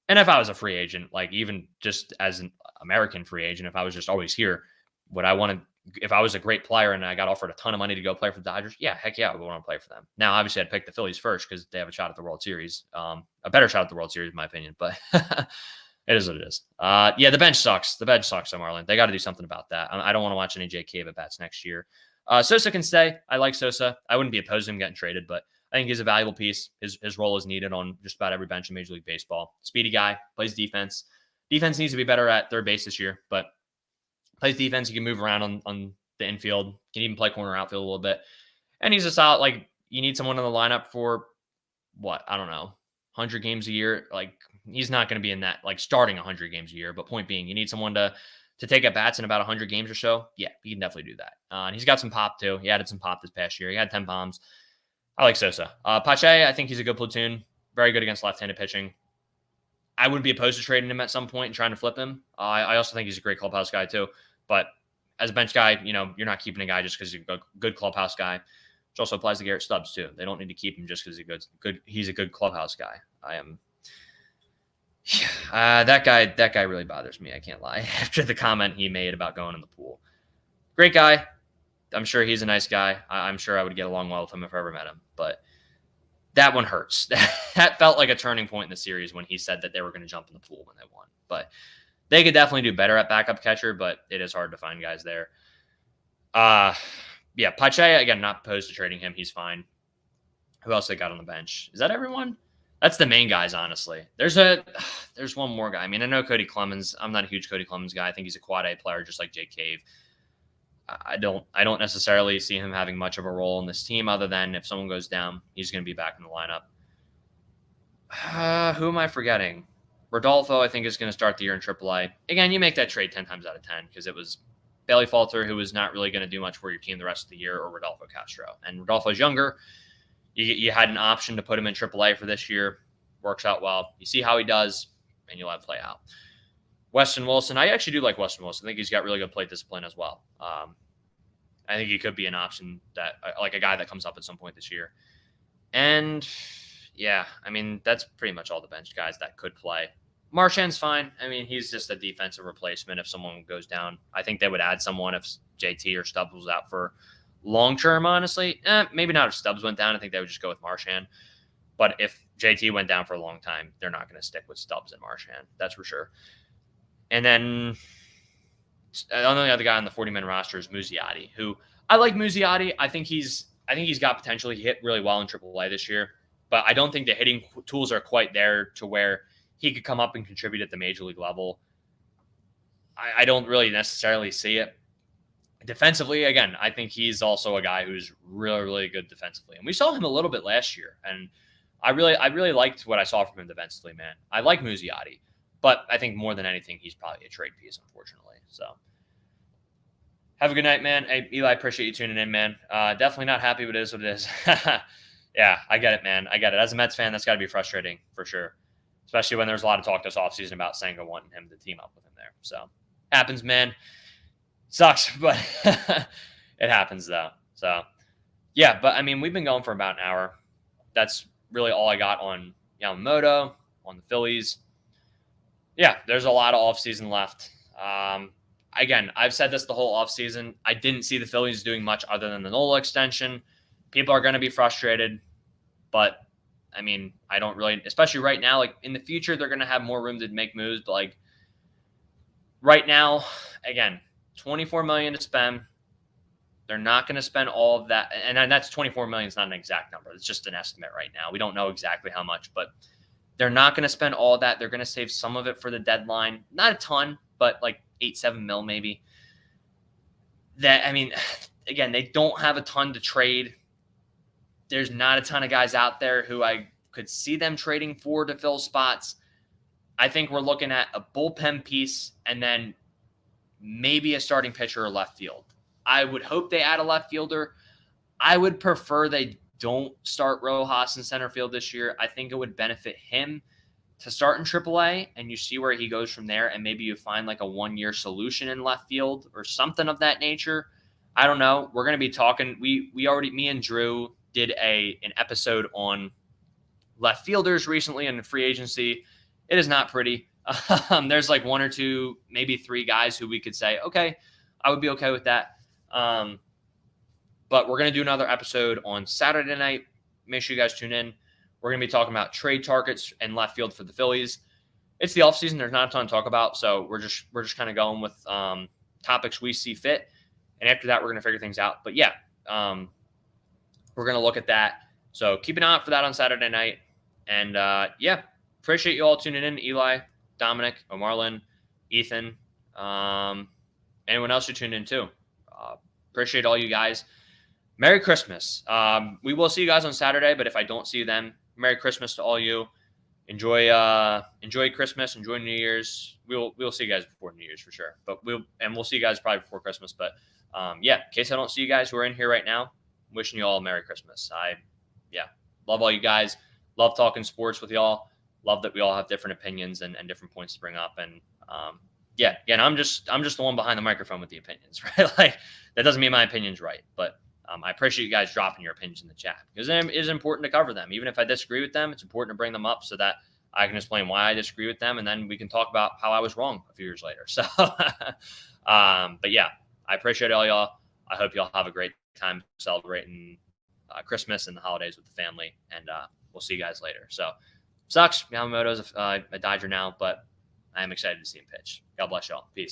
And if I was a free agent, like even just as an American free agent, if I was just always here, would I want to if I was a great player and I got offered a ton of money to go play for the Dodgers, yeah, heck yeah, I would want to play for them. Now, obviously, I'd pick the Phillies first because they have a shot at the World Series, a better shot at the World Series, in my opinion. But it is what it is. Yeah, the bench sucks. The bench sucks, Marlon. They got to do something about that. I don't want to watch any Jake Cave at bats next year. Sosa can stay. I like Sosa. I wouldn't be opposed to him getting traded, but I think he's a valuable piece. His role is needed on just about every bench in Major League Baseball. Speedy guy, plays defense. Defense needs to be better at third base this year, but plays defense. He can move around on the infield, can even play corner outfield a little bit. And he's a solid, like, you need someone in the lineup for what? I don't know, 100 games a year. Like, he's not going to be in that, like, starting 100 games a year. But point being, you need someone to take at bats in about 100 games or so. Yeah, he can definitely do that. And he's got some pop too. He added some pop this past year. He had 10 bombs. I like Sosa. Pache, I think he's a good platoon. Very good against left-handed pitching. I wouldn't be opposed to trading him at some point and trying to flip him. I also think he's a great clubhouse guy too. But as a bench guy, you're not keeping a guy just because he's a good clubhouse guy. Which also applies to Garrett Stubbs too. They don't need to keep him just because he's a good clubhouse guy. That guy really bothers me. I can't lie. After the comment he made about going in the pool, great guy. I'm sure he's a nice guy. I'm sure I would get along well with him if I ever met him. But that one hurts. That felt like a turning point in the series when he said that they were going to jump in the pool when they won. But they could definitely do better at backup catcher, but it is hard to find guys there. Yeah, Pache, again, not opposed to trading him. He's fine. Who else they got on the bench? Is that everyone? That's the main guys, honestly. There's one more guy. I mean, I know Cody Clemens. I'm not a huge Cody Clemens guy. I think he's a quad A player, just like Jake Cave. I don't necessarily see him having much of a role in this team, other than if someone goes down, he's going to be back in the lineup. Who am I forgetting? Rodolfo, I think, is going to start the year in AAA. Again, you make that trade 10 times out of 10 because it was Bailey Falter, who was not really going to do much for your team the rest of the year, or Rodolfo Castro. And Rodolfo's younger. You had an option to put him in AAA for this year. Works out well. You see how he does, and you let it play out. Weston Wilson, I actually do like Weston Wilson. I think he's got really good plate discipline as well. I think he could be an option that, like, a guy that comes up at some point this year. And yeah, I mean, that's pretty much all the bench guys that could play. Marchand's fine. I mean, he's just a defensive replacement if someone goes down. I think they would add someone if JT or Stubbs was out for long term, honestly. Maybe not if Stubbs went down. I think they would just go with Marchand. But if JT went down for a long time, they're not going to stick with Stubbs and Marchand. That's for sure. And then the only other guy on the 40-man roster is Muzziotti, who I like Muzziotti. I think he's got potential. He hit really well in AAA this year, but I don't think the hitting tools are quite there to where he could come up and contribute at the major league level. I don't really necessarily see it. Defensively, again, I think he's also a guy who's really, really good defensively. And we saw him a little bit last year, and I really liked what I saw from him defensively, man. I like Muzziotti, but I think more than anything, he's probably a trade piece, unfortunately. So have a good night, man. Hey, Eli, appreciate you tuning in, man. Definitely not happy, but it is what it is. Yeah, I get it, man. I get it. As a Mets fan, that's got to be frustrating for sure, especially when there's a lot of talk this offseason about Senga wanting him to team up with him there. So happens, man. Sucks, but it happens, though. So, yeah, but, I mean, we've been going for about an hour. That's really all I got on Yamamoto, on the Phillies. Yeah, there's a lot of offseason left. Again, I've said this the whole offseason. I didn't see the Phillies doing much other than the Nola extension. People are going to be frustrated, but, I mean, I don't really, especially right now, like, in the future, they're going to have more room to make moves, but, like, right now, again, $24 million to spend. They're not going to spend all of that. And that's $24 million is not an exact number. It's just an estimate right now. We don't know exactly how much, but they're not going to spend all of that. They're going to save some of it for the deadline. Not a ton, but like $8-7 million maybe. That, I mean, again, they don't have a ton to trade. There's not a ton of guys out there who I could see them trading for to fill spots. I think we're looking at a bullpen piece and then maybe a starting pitcher or left field. I would hope they add a left fielder. I would prefer they don't start Rojas in center field this year. I think it would benefit him to start in AAA, and you see where he goes from there, and maybe you find like a one-year solution in left field or something of that nature. I don't know. We're going to be talking. We already, me and Drew did an episode on left fielders recently in the free agency. It is not pretty. There's like one or two, maybe three guys who we could say, okay, I would be okay with that. But we're going to do another episode on Saturday night. Make sure you guys tune in. We're going to be talking about trade targets and left field for the Phillies. It's the offseason. There's not a ton to talk about, so we're just kind of going with topics we see fit. And after that, we're going to figure things out. But yeah, we're going to look at that. So keep an eye out for that on Saturday night. And yeah, appreciate you all tuning in. Eli, Dominic, Omarlin, Ethan, anyone else who tuned in too. Appreciate all you guys. Merry Christmas. We will see you guys on Saturday, but if I don't see you then, Merry Christmas to all you. Enjoy Christmas, enjoy New Year's. We'll see you guys before New Year's for sure. But we'll see you guys probably before Christmas. But yeah, in case I don't see you guys who are in here right now, wishing you all a Merry Christmas. Love all you guys. Love talking sports with y'all. Love that we all have different opinions and different points to bring up. And yeah, again, I'm just the one behind the microphone with the opinions, right? Like that doesn't mean my opinion's right, but I appreciate you guys dropping your opinions in the chat because it is important to cover them. Even if I disagree with them, it's important to bring them up so that I can explain why I disagree with them, and then we can talk about how I was wrong a few years later. So, but yeah, I appreciate all y'all. I hope y'all have a great time celebrating Christmas and the holidays with the family, and we'll see you guys later. So, sucks. Yamamoto's a Dodger now, but I am excited to see him pitch. God bless y'all. Peace.